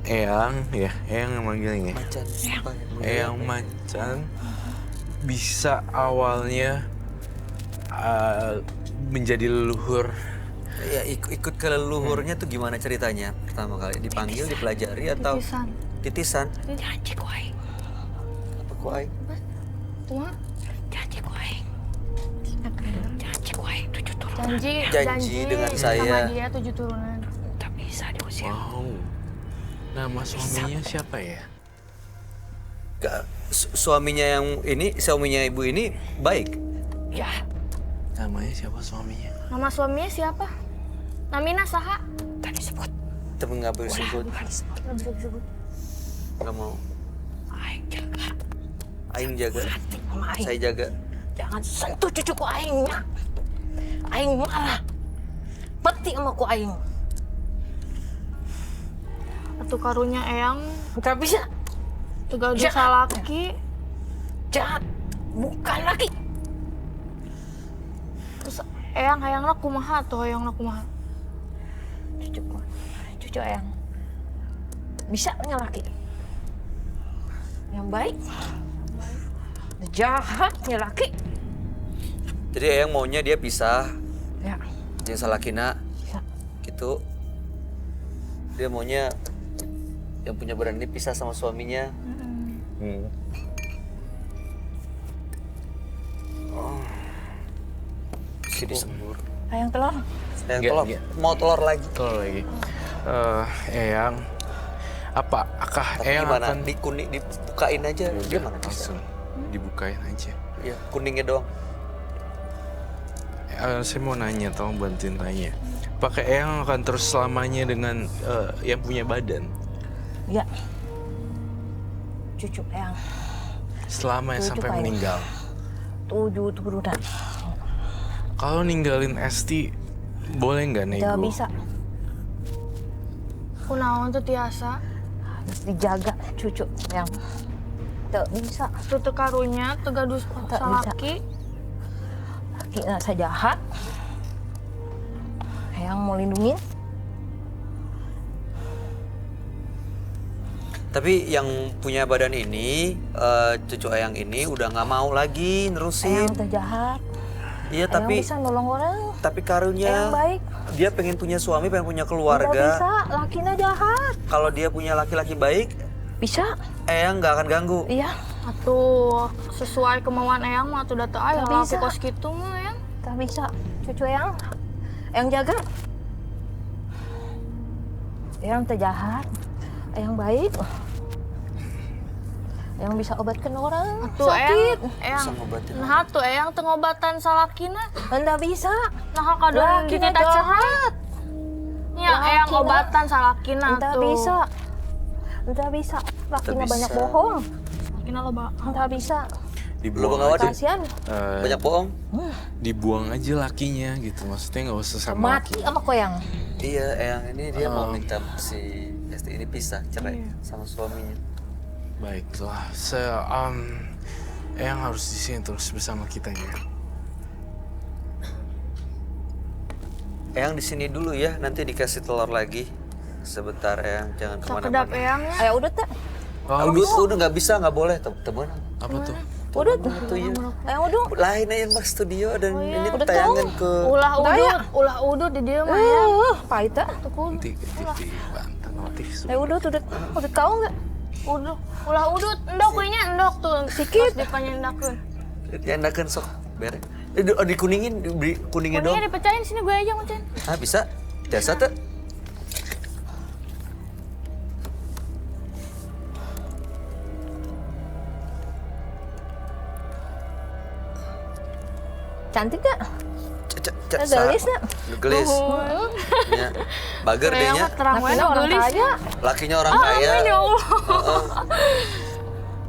Eyang yang manggilnya? Macan. Eyang Macan bisa awalnya menjadi leluhur. Ya ikut ke leluhurnya tuh gimana ceritanya? Pertama kali dipanggil, dipelajari atau Titisan. titisan? Janji ku aing. Apa ku aing? Cuma Janji ku aing. Janji ku aing 7 turun. janji dengan sama saya. dia 7 turunan. Tak bisa diusir. Wow. Nama suaminya siapa ya? Suaminya ibu ini baik. Ya, Namanya siapa suaminya? Nama suaminya siapa? Namina saha? tadi sebut. Tapi nggak boleh sebut. Nggak bisa disebut. Nggak mau. Aing jaga. Aing jaga. Hati sama aing. Saya jaga. Jangan sentuh cucuku aingnya. Aing marah. Peti sama ku aing. Atau karunya Eyang Gak bisa. tegal Jahat. dosa laki. Jahat. Bukan lagi. Terus Eyang hayangna kumaha tuh hayangna kumaha. Cucuku. Cucu ayang. Bisa laki. Yang baik. Jahatnya laki. Jadi Eyang maunya dia pisah, Ya. jeung salakina Bisa. gitu. Dia maunya yang punya badan ini pisah sama suaminya. Oh. Si disembur. Ayang telur. Eyang Nggak, telur. nggak. Mau telur lagi. Betul lagi. Eyang, apakah Tapi Eyang gimana? akan Dibukain aja. Gimana bisa? langsung dibukain aja? Ya, kuningnya doang. Saya mau nanya, tolong bantuin tanya. Apakah Eyang akan terus selamanya dengan yang punya badan? Ya. Cucu ayang. Selamanya Itu sampai kayak- meninggal. 7 turunan. Kalau ninggalin Esti, boleh nggak nego? Tidak bisa. Kunaon tuh tiasa. Harus dijaga cucu yang tidak bisa. Tuh teu karunya tegal dosa Tak bisa. laki. Laki saya jahat. Yang mau lindungin. Tapi yang punya badan ini, cucu Eyang ini udah nggak mau lagi nerusin. Yang terjahat. Iya, Yang tapi bisa nolong orang. tapi karunya Yang baik. dia pengen punya suami, pengen punya Tidak keluarga. bisa. Lakinya jahat. Kalau dia punya laki-laki baik, Bisa. Eyang nggak akan ganggu. Iya. Atuh sesuai kemauan Eyang mah atuh da teu aya Tak laki bisa. kos kitu mah Eyang. Tak bisa. Cucu yang jaga. Yang terjahat. Yang baik. Yang bisa obatkan orang Tuh sakit. Eyang. Bisa ngobatin. Nah tuh Eyang teu ngobatan salakina. Anda bisa. Nah kadon Lakinya kita cerah. jahat. Ya Eyang Lakina. ngobatan salakina Anda tuh. bisa. Anda bisa. Lakinya bisa. banyak bohong. Lakina loba. Anda bisa. Dibuang Lu aja. Kasihan. Banyak bohong. Dibuang aja lakinya gitu. Maksudnya nggak usah sama Mati laki. sama koyang. Iya, Eyang ini dia mau minta si Esti ini pisah, cerai sama suaminya. Baiklah, Eyang harus di sini terus bersama kita ya. Eyang di sini dulu ya, nanti dikasih telur lagi. Sebentar Eyang, jangan Sakedap kemana-mana. Eyang ya. Ayo udah tak. Udah nggak bisa, nggak boleh teman. Apa tuh? Udah. Itu ya. Ayo udah. Lain aja Mas studio dan ini Udah tayangan ke Ulah udut di dia mah ya. Pahit tak. Nanti dibantu notif. Ayo udah udah tahu nggak? Ulah udut endok we nya endok tuh sikit dipanyendakeun. diandakan sok beres. Dikuningin, diberi kuningnya Kuningnya dong. dipecahin sini gue aja Mucin. Ah bisa? Biasa tuh. Cantik gak? Gelis Gelis nak? Gelis. Ya. Bager deh Eyang nya. mah terang we Lakinya orang gelis. kaya. Lakinya orang kaya. Amin ya Allah.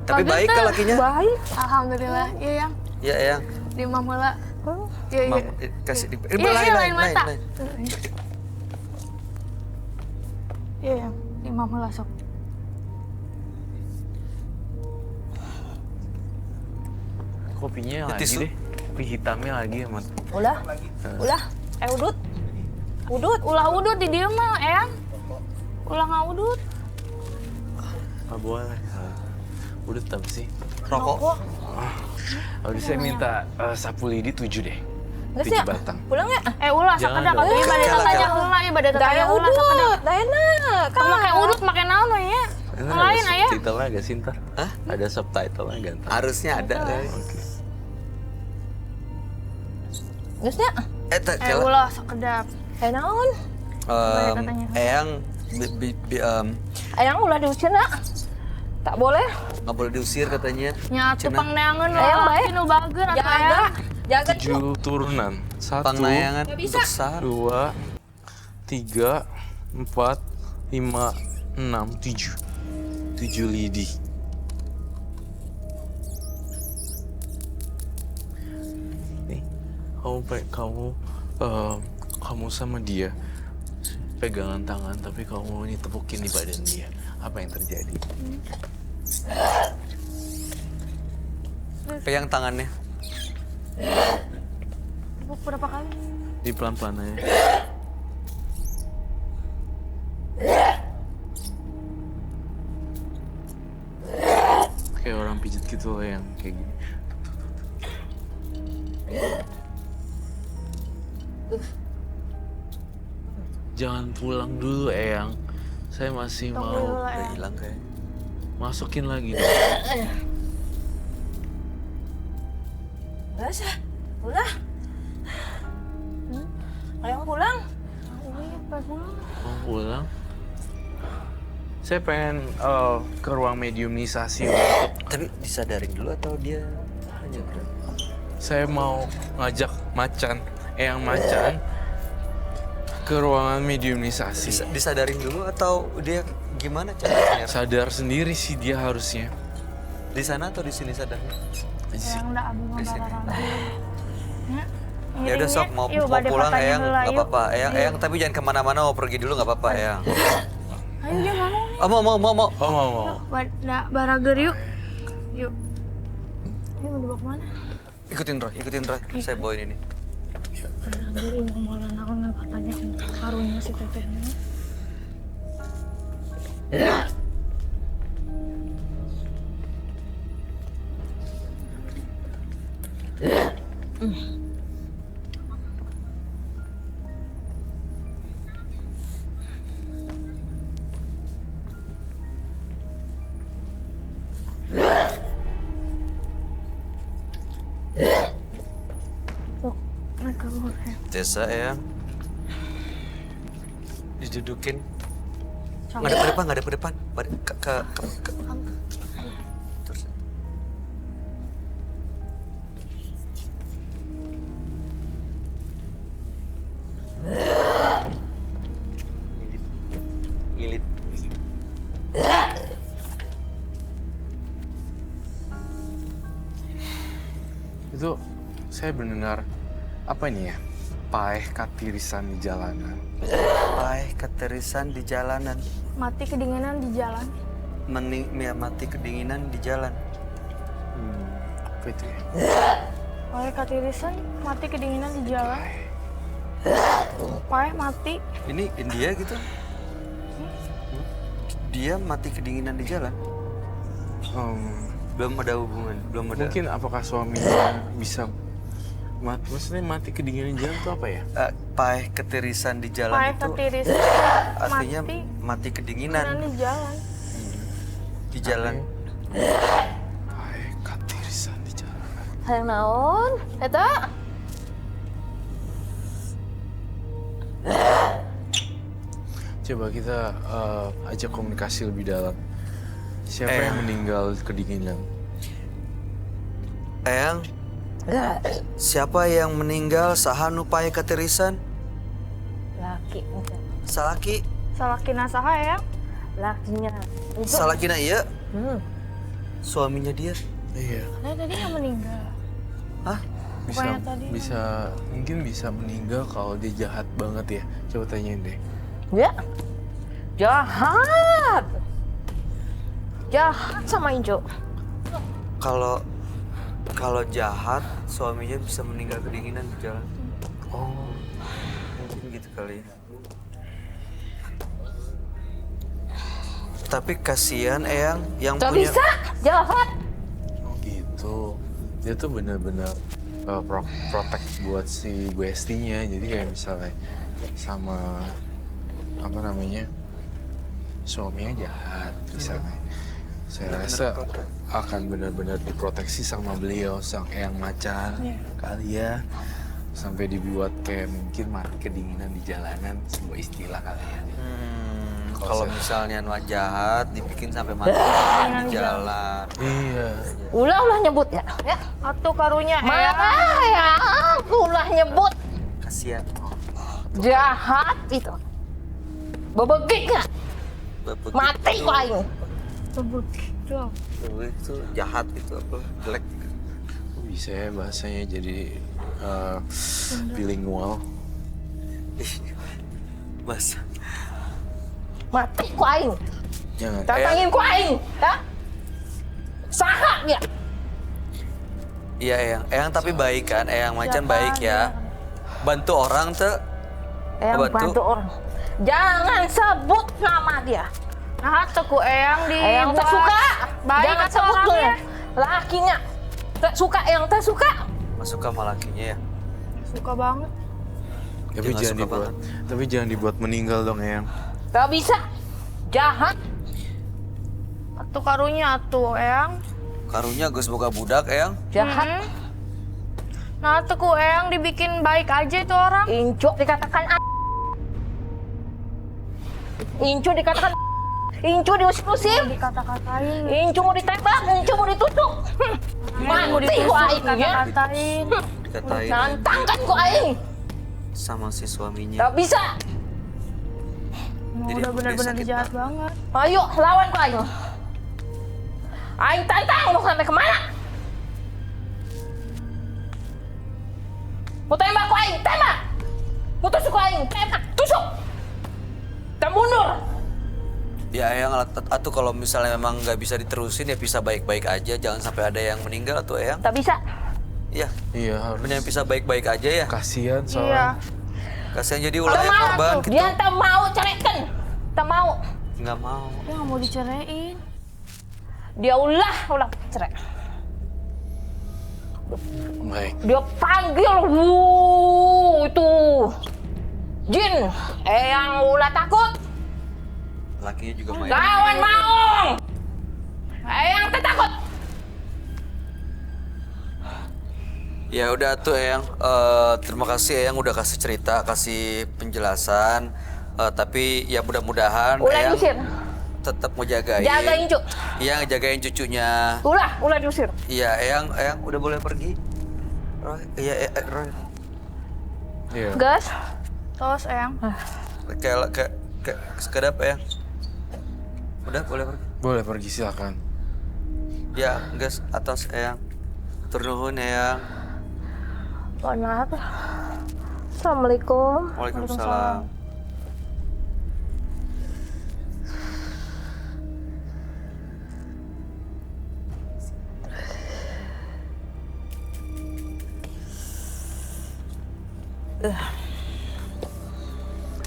Tapi baik kan lakinya? Baik. Alhamdulillah. Iya yang Iya, Eyang. di Mam heula. Iya iya. Kasih di Iya lain mata. Iya yang di Mam heula sok. Kopinya lagi Tisu. deh. Kopi hitamnya lagi ya, Mat. Ulah. Udut. Udut. Ulah udut di dia mah, Eyang. Ulah nggak udut. Nggak boleh. Udut apa sih? Rokok. Kalau saya minta sapu lidi 7 deh. Nggak 7 sih, batang. pulang ya? Ulah Jangan sakedap dong. atuh ibadah Kela, tatanya kela. heula, ibadah tatanya Daya heula sakedap. udut, dayana. Teu make udut make naon we nya? Lain aya. Subtitle-nya gak sih ntar? Hah? Ada subtitle-nya gak ntar? Harusnya ada. Geusnya, Kela. Ulah sakedap. kayak naon? katanya. Eyang Ayang ulah diusir na. Tak boleh. nggak boleh diusir katanya. Nya Cenah. tupang neangeun Eyang lah, bae. nu bageun atuh Jaga, Eyang. jaga. 7 turunan. 1, Pangnayangan Nggak bisa. besar. 2, 3, 4, 5, 6, 7. 7 lidi. Nih, kamu sama dia pegangan tangan, tapi kamu ini tepukin di badan dia. Apa yang terjadi? Pegang tangannya. Tepuk berapa kali? Di pelan-pelan aja. Kayak orang pijit gitu loh yang kayak gini. Jangan pulang dulu, Eyang. Saya masih Tunggu mau dulu, Udah Eyang. hilang kayak. masukin lagi dong. Udah sih, udah. Ayang pulang. Iya, pas pulang. Mau pulang? Saya pengen ke ruang mediumisasi. Tapi disadarin dulu atau dia hanya gerak? Saya mau ngajak Macan, Eyang Macan, ke ruangan mediumisasi. Disadarin dulu atau dia gimana caranya? Sadar sendiri sih dia harusnya. Di sana atau di sini sadarnya? Yang ndak abi mah Di sini. bakal ragu. Ya udah sok mau pulang Eyang nggak apa-apa. Eyang tapi jangan kemana-mana, mau pergi dulu nggak apa-apa Eyang. Ayo dia mana? Oh mau. Oh mau. Nah, barager yuk. Yuk. Ini mau dibawa kemana? Ikutin Roy. Saya bawain ini. Barager yuk, malah aku nggak katanya karunya si teteh. Desa Eyang. Didudukin. Nggak ada ke depan. Ke. Terus. Ngilit. Itu saya mendengar apa ini ya? Paeh katirisan di jalanan. Paeh keterisan di jalanan. Mati kedinginan di jalan. Mati kedinginan di jalan. Apa itu ya? Paeh katirisan, mati kedinginan di jalan. Paeh mati. Ini India gitu? Dia mati kedinginan di jalan. Belum ada hubungan, belum ada. Mungkin apakah suaminya bisa maksudnya mati kedinginan jalan itu apa ya? Paeh ketirisan di jalan Paeh itu katirisan, artinya mati mati kedinginan kedinginan di jalan. di jalan. Paeh katirisan di jalan. Hayang naon? Eta? Coba kita ajak komunikasi lebih dalam. Siapa yang meninggal kedinginan? Eyang, siapa yang meninggal sahanu paeh ketirisan? Laki. Salaki, Salakina saha ya? Lakinya. Itu. salakina iya, suaminya dia. Iya. Nah, tadi yang meninggal. Hah? Mungkin bisa meninggal kalau dia jahat banget ya. Coba tanyain deh. Ya. Jahat. Jahat sama Injo. Kalau jahat, suaminya bisa meninggal kedinginan di jalan. Oh, kali. Tapi kasihan Eyang yang Gak punya. bisa, jahat. Oh gitu. Dia tuh benar-benar protect buat si Bu Esti-nya. Jadi kayak misalnya sama apa namanya suaminya jahat misalnya. Saya rasa akan benar-benar diproteksi sama beliau, sang Eyang Macan kali ya. Sampai dibuat kayak mungkin mati kedinginan di jalanan, sebuah istilah kali ya. Kalau misalnya Noah jahat dibikin sampai mati di jalan. Iya. Ulah nyebut ya. Atuh karunya Mana Eyang. ya? Ulah nyebut. Kasihan. Jahat itu. Bebegik nggak? Begitu. Mati kok aing. Begitu. Itu jahat itu apa? Jelek. Kok bisa ya bahasanya jadi bilingual? Mas. Mati kok aing. Jangan. Datangin kok aing. Ya? Saha dia. Iya Eyang tapi baik kan, Eyang Macan baik ya. Bantu orang tuh. Yang Bantu. bantu orang. Jangan sebut nama dia. Nah, atuh ku Eyang di Yang tak suka. Baik Jangan atuh sebut tuh. orangnya. Lakinya. Tak suka yang tak suka. Masuk sama lakinya ya. Suka banget. Tapi Dia nggak jangan suka dibuat. Tapi jangan dibuat meninggal dong Eyang. Gak bisa. Jahat. Atuh karunya atuh Eyang. Karunya geus boga budak Eyang. Jahat. Nah, atuh ku Eyang dibikin baik aja itu orang. Incu dikatakan Incu dikatakan Incu diusir-usir. Dikata-katain. Incu mau ditembak, Incu mau ditusuk. Mau Mati ditusuk, ku aing ya. dikata-katain. Dikatain Nantang kan ku aing. sama si suaminya. Gak bisa. Mau Jadi udah emang dia benar-benar sakit jahat banget. banget. Ayo lawan ku aing. Aing tantang mau sampai kemana? Mau tembak ku aing, tembak. Mau tusuk ku aing, tembak, tusuk. Dan mundur. Ya Eyang, atuh kalau misalnya memang nggak bisa diterusin ya bisa baik-baik aja, jangan sampai ada yang meninggal tuh Eyang. Tak bisa. Iya, Iya harus. mending bisa baik-baik aja ya. Kasihan Iya. soalnya. Kasihan jadi ulah Tak yang mau. korban gitu. Dia tak mau ceraikan. Tak mau. Nggak mau. Dia nggak mau diceraiin. Dia ulah cerai. Baik. Dia panggil, itu jin. Yang ulah takut. Lakinya juga main. Lawan mau. Yang tak takut. Ya udah tuh Eyang, terima kasih Eyang udah kasih cerita, kasih penjelasan. Tapi ya mudah-mudahan Ulah Eyang diusir. tetap ngejagain. Jagain cu. Iya ngejagain cucunya. Ulah diusir. Iya Eyang udah boleh pergi. Roy, iya Roy. Iya. Gas. Tos Eyang. Kayak sekedap Eyang. Udah boleh pergi. Boleh pergi silakan. Ya gas atas Eyang. Tur nuhun Eyang. Mohon maaf. Assalamualaikum. Waalaikumsalam.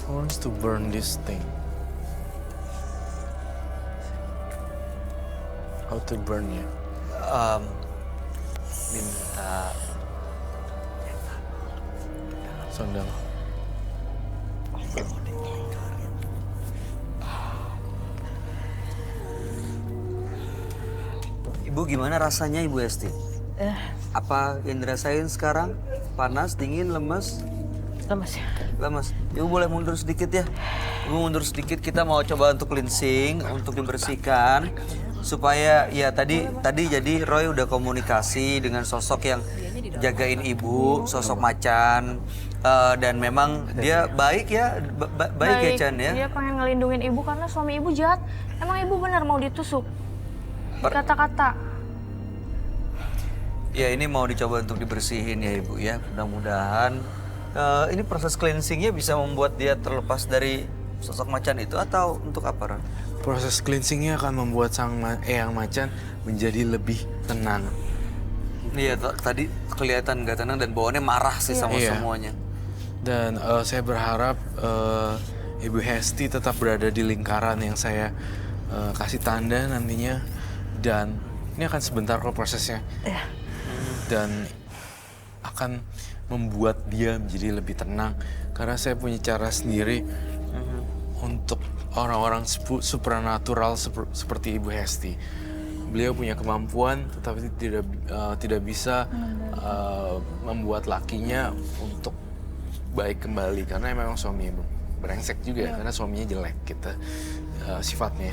Who wants to burn this thing? How to burn ya? Minta Sandal. Ibu gimana rasanya Ibu Esti? Apa yang dirasain sekarang? Panas, dingin, lemes? Lemes ya. Lemes. Ibu boleh mundur sedikit ya? Ibu mundur sedikit, kita mau coba untuk cleansing, untuk dibersihkan. Supaya ya tadi jadi Roy udah komunikasi dengan sosok yang jagain ibu, sosok macan. Dan memang dia baik ya, baik ya Chan ya? Dia pengen ngelindungin ibu karena suami ibu jahat. Emang ibu benar mau ditusuk? Kata-kata. Ya ini mau dicoba untuk dibersihin ya Ibu ya. Mudah-mudahan ini proses cleansingnya bisa membuat dia terlepas dari sosok macan itu atau untuk apa Ron? Proses cleansingnya akan membuat sang Eyang Macan menjadi lebih tenang. Iya tadi kelihatan nggak tenang dan bawaannya marah sih sama Iya. semuanya. Dan saya berharap Ibu Hesti tetap berada di lingkaran yang saya kasih tanda nantinya. Dan ini akan sebentar kok prosesnya. Iya. Dan akan membuat dia menjadi lebih tenang. Karena saya punya cara sendiri untuk orang-orang supranatural seperti Ibu Hesti. Beliau punya kemampuan, tetapi tidak bisa membuat lakinya untuk baik kembali. Karena memang suaminya brengsek juga, karena suaminya jelek gitu sifatnya.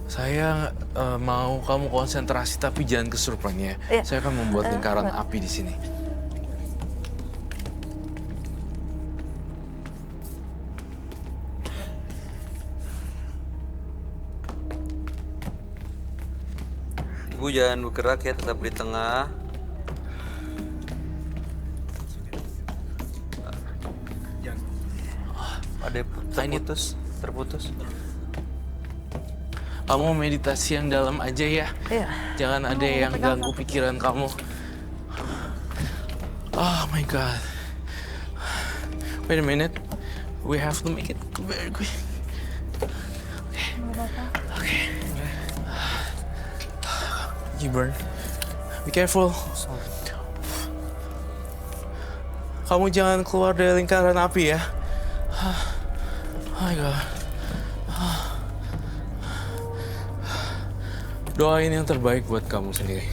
Saya mau kamu konsentrasi tapi jangan kesurupan ya. Saya akan membuat lingkaran api di sini. Ibu jangan bergerak ya, tetap di tengah. Ada terputus. Kamu meditasi yang dalam aja ya. Iya. Jangan ada yang ganggu pikiran kamu. Oh my God. Wait a minute. We have to make it very quick. Okay. Gibran, be careful. Kamu jangan keluar dari lingkaran api ya. Oh my God. Doain yang terbaik buat kamu sendiri.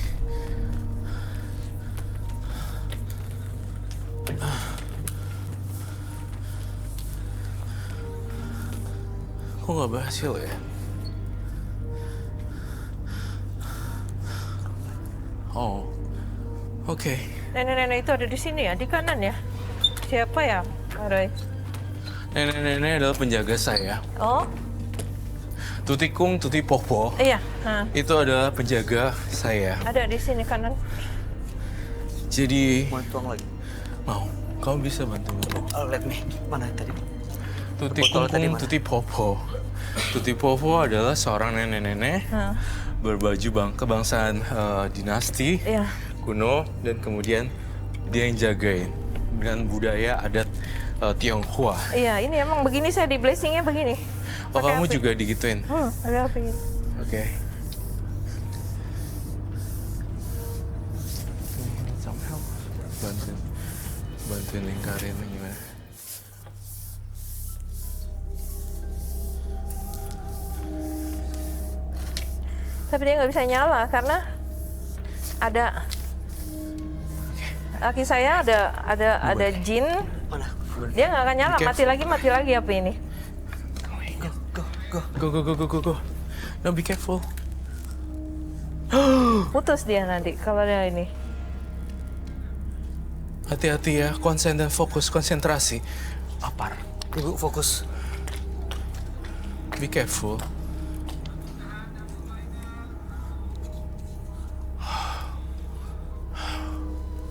Kok nggak berhasil ya? Oh, oke. Nenek-nenek itu ada di sini ya, di kanan ya. Siapa ya, Pak Roy? Nenek-nenek adalah penjaga saya. Oh, Tutikung, Tuti Popo. iya. Nah, Itu adalah penjaga saya. ada di sini kanan. Jadi, Mau tuang lagi. mau, kamu bisa bantu aku. Let me. Mana tadi? Tuti Botol tadi Kungkung, mana? Tuti Popo. Tuti Popo adalah seorang nenek-nenek Nah, berbaju kebangsaan dinasti iya. kuno, dan kemudian dia yang jagain dengan budaya adat Tionghoa. Iya, ini emang begini saya di blessingnya begini. Oh, Pakai kamu api. juga digituin? Ada api. Oke. Somehow bantuin lingkarin gimana? Tapi dia nggak bisa nyala karena ada laki saya ada jin. Mana? Dia nggak akan nyala, Oke. mati lagi api ini. Go. No, be careful. Putus dia nanti kalau dia ini. Hati-hati ya, konsen dan fokus, konsentrasi. Apar. Ibu fokus. Be careful.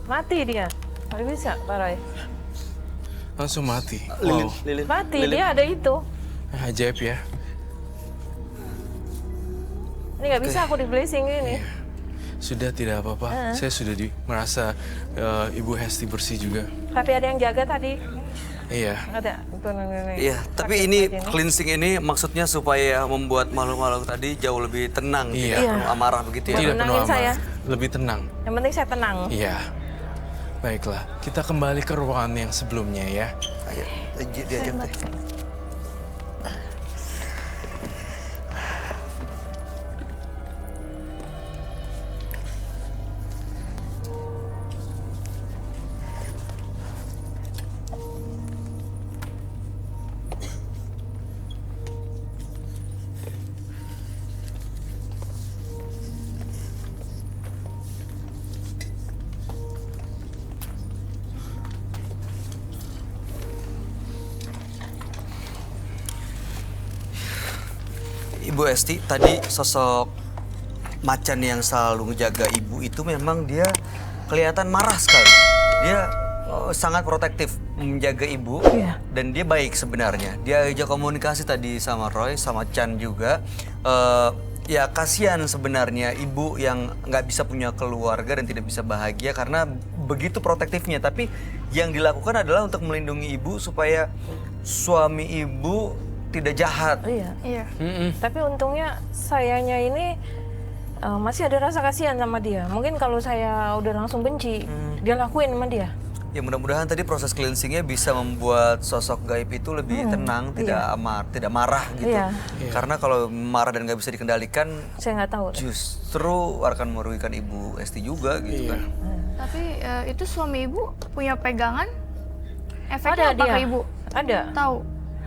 Mati dia. Nggak bisa, Pak Roy. Langsung mati. Lilin, Wow. lilin. Mati, lilin. dia ada itu. Ajaib ya. Ini nggak bisa aku di blessing ini. Sudah tidak apa-apa. Saya sudah merasa Ibu Hesti bersih juga. Tapi ada yang jaga tadi. Iya. Ada. Tuh, nih. Iya, tapi Pakai ini baju cleansing ini maksudnya supaya membuat makhluk-makhluk tadi jauh lebih tenang, Iya. tidak penuh amarah begitu ya. Tidak penuh tenangin saya. amarah. Lebih tenang. Yang penting saya tenang. Iya. Baiklah, kita kembali ke ruangan yang sebelumnya ya. Ayo, diajak teh. Ibu Esti, tadi sosok macan yang selalu ngejaga ibu itu memang dia kelihatan marah sekali. Dia sangat protektif menjaga ibu dan dia baik sebenarnya. Dia ajak komunikasi tadi sama Roy, sama Chan juga. Ya kasihan sebenarnya ibu yang nggak bisa punya keluarga dan tidak bisa bahagia karena begitu protektifnya, tapi yang dilakukan adalah untuk melindungi ibu supaya suami ibu tidak jahat. Iya. Iya. Tapi untungnya sayanya ini masih ada rasa kasihan sama dia. Mungkin kalau saya udah langsung benci, dia lakuin sama dia. Ya mudah-mudahan tadi proses cleansingnya bisa membuat sosok gaib itu lebih tenang, tidak marah gitu. Iya. Karena kalau marah dan nggak bisa dikendalikan, Saya nggak tahu. justru akan merugikan Ibu Esti juga gitu kan. Tapi itu suami ibu punya pegangan? Ada Efeknya apa dia. ke ibu? Ada. Tahu.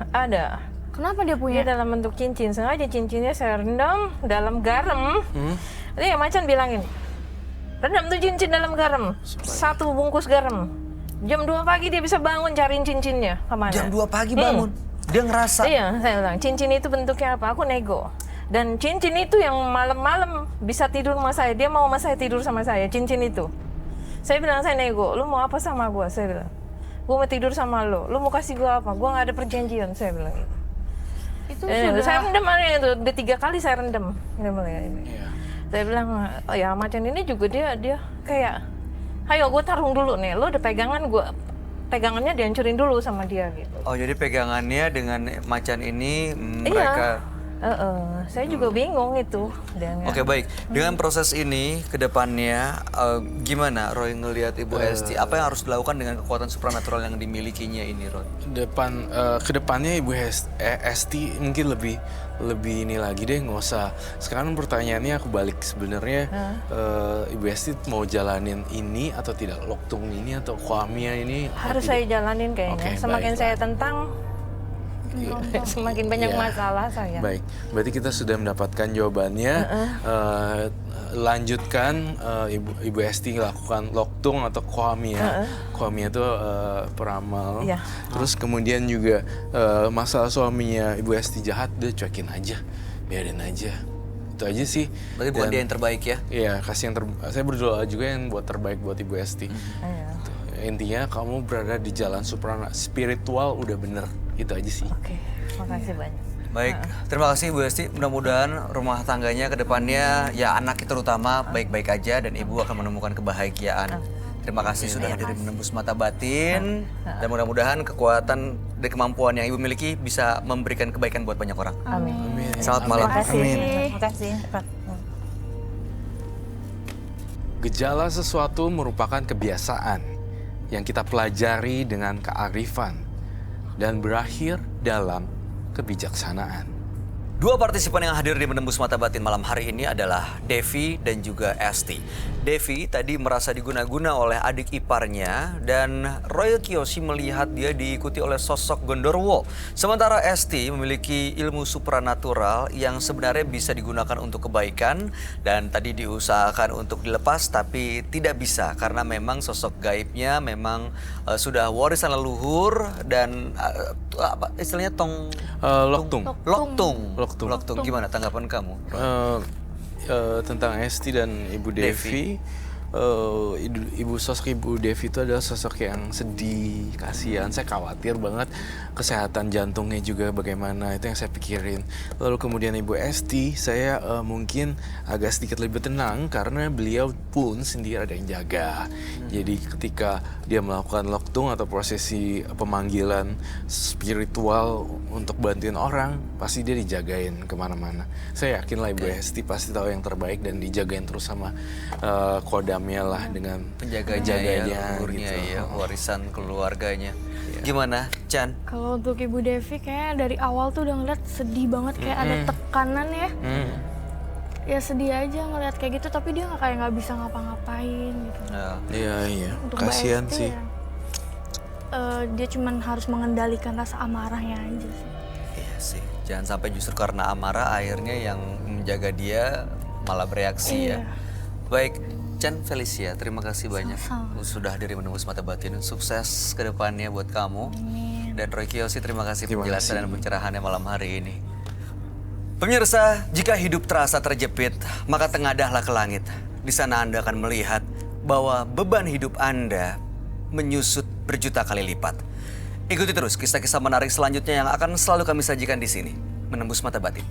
Ada. Kenapa dia Dia punya? dalam bentuk cincin. Sengaja cincinnya saya rendam dalam garam. Ini yang Macan bilangin. Rendam tuh cincin dalam garam. 1 bungkus garam. Jam 2 pagi dia bisa bangun cariin cincinnya kemana. Jam 2 pagi bangun, dia ngerasa. Iya, saya bilang, cincin itu bentuknya apa? Aku nego. Dan cincin itu yang malam-malam bisa tidur sama saya. Dia mau sama saya tidur sama saya, cincin itu. Saya bilang, saya nego. Lu mau apa sama gua? Saya bilang. Gua mau tidur sama lu. Lu mau kasih gua apa? Gua nggak ada perjanjian, saya bilang. Itu sudah. Saya rendam hari itu. Udah 3 kali saya rendam. Dia bilang ini. Saya bilang, oh ya Macan ini juga dia kayak, ayo gue tarung dulu nih, lo udah pegangannya dihancurin dulu sama dia gitu. Oh jadi pegangannya dengan Macan ini mereka. Saya juga bingung itu. Oke baik, dengan proses ini ke depannya gimana Roy ngelihat Ibu Esti? Apa yang harus dilakukan dengan kekuatan supranatural yang dimilikinya ini Roy? Kedepannya Ibu Esti mungkin lebih ini lagi deh, nggak usah. Sekarang pertanyaannya aku balik sebenarnya, Ibu Esti mau jalanin ini atau tidak, loktung ini atau kuamia ini? Harus saya jalanin kayaknya. Oke, Semakin baiklah. saya tentang, semakin banyak Iya. masalah saya. Baik, berarti kita sudah mendapatkan jawabannya. Lanjutkan Ibu Esti lakukan loktung atau kuamia. Kuamia itu peramal. Iya. Terus kemudian juga masalah suaminya Ibu Esti jahat, dia cuekin aja, biarin aja. Itu aja sih. Berarti bukan dia yang terbaik ya? Iya, kasih yang saya berdoa juga yang buat terbaik buat Ibu Esti. Iya. Intinya kamu berada di jalan spiritual udah bener. Itu aja sih. Oke, makasih banyak. Baik, terima kasih Bu Esti. Mudah-mudahan rumah tangganya ke depannya, ya anaknya terutama baik-baik aja dan Ibu akan menemukan kebahagiaan. Terima kasih sudah hadir menembus mata batin dan mudah-mudahan kekuatan dan kemampuan yang Ibu miliki bisa memberikan kebaikan buat banyak orang. Amin. Selamat malam. Terima kasih. Gejala sesuatu merupakan kebiasaan yang kita pelajari dengan kearifan dan berakhir dalam kebijaksanaan. Dua partisipan yang hadir di Menembus Mata Batin malam hari ini adalah Devi dan juga Esti. Devi tadi merasa diguna-guna oleh adik iparnya dan Roy Kiyoshi melihat dia diikuti oleh sosok Gondorwo. Sementara Esti memiliki ilmu supranatural yang sebenarnya bisa digunakan untuk kebaikan dan tadi diusahakan untuk dilepas tapi tidak bisa karena memang sosok gaibnya memang sudah warisan leluhur dan apa istilahnya Loktung. Loktung. Gimana tanggapan kamu? Tentang Esti dan Ibu Devi. Sosok Ibu Devi itu adalah sosok yang sedih, kasihan. Saya khawatir banget kesehatan jantungnya juga bagaimana, itu yang saya pikirin. Lalu kemudian Ibu Esti, saya mungkin agak sedikit lebih tenang karena beliau pun sendiri ada yang jaga. Jadi ketika dia melakukan loktung atau prosesi pemanggilan spiritual untuk bantuin orang, pasti dia dijagain kemana-mana. Saya yakin lah Ibu Esti pasti tahu yang terbaik dan dijagain terus sama kodamnya lah dengan Penjaganya, leluhurnya gitu. ya, warisan keluarganya. Gimana, Chan? Kalau untuk Ibu Devi kayaknya dari awal tuh udah ngeliat sedih banget kayak ada tekanan ya. Ya sedih aja ngeliat kayak gitu tapi dia nggak bisa ngapa-ngapain gitu. Iya. Untuk Kasihan Mbak Esti sih. Dia cuman harus mengendalikan rasa amarahnya aja sih. Iya sih. Jangan sampai justru karena amarah akhirnya yang menjaga dia malah bereaksi ya. Iya. Baik, Chan Felicia, terima kasih banyak Sama-sama. sudah hadir di Menembus Mata Batin. Sukses ke depannya buat kamu. Dan Roy Kiyoshi, terima kasih Terima penjelasan kasih. dan pencerahannya malam hari ini. Pemirsa, jika hidup terasa terjepit, maka tengadahlah ke langit. Di sana Anda akan melihat bahwa beban hidup Anda menyusut berjuta kali lipat. Ikuti terus kisah-kisah menarik selanjutnya yang akan selalu kami sajikan di sini. Menembus Mata Batin.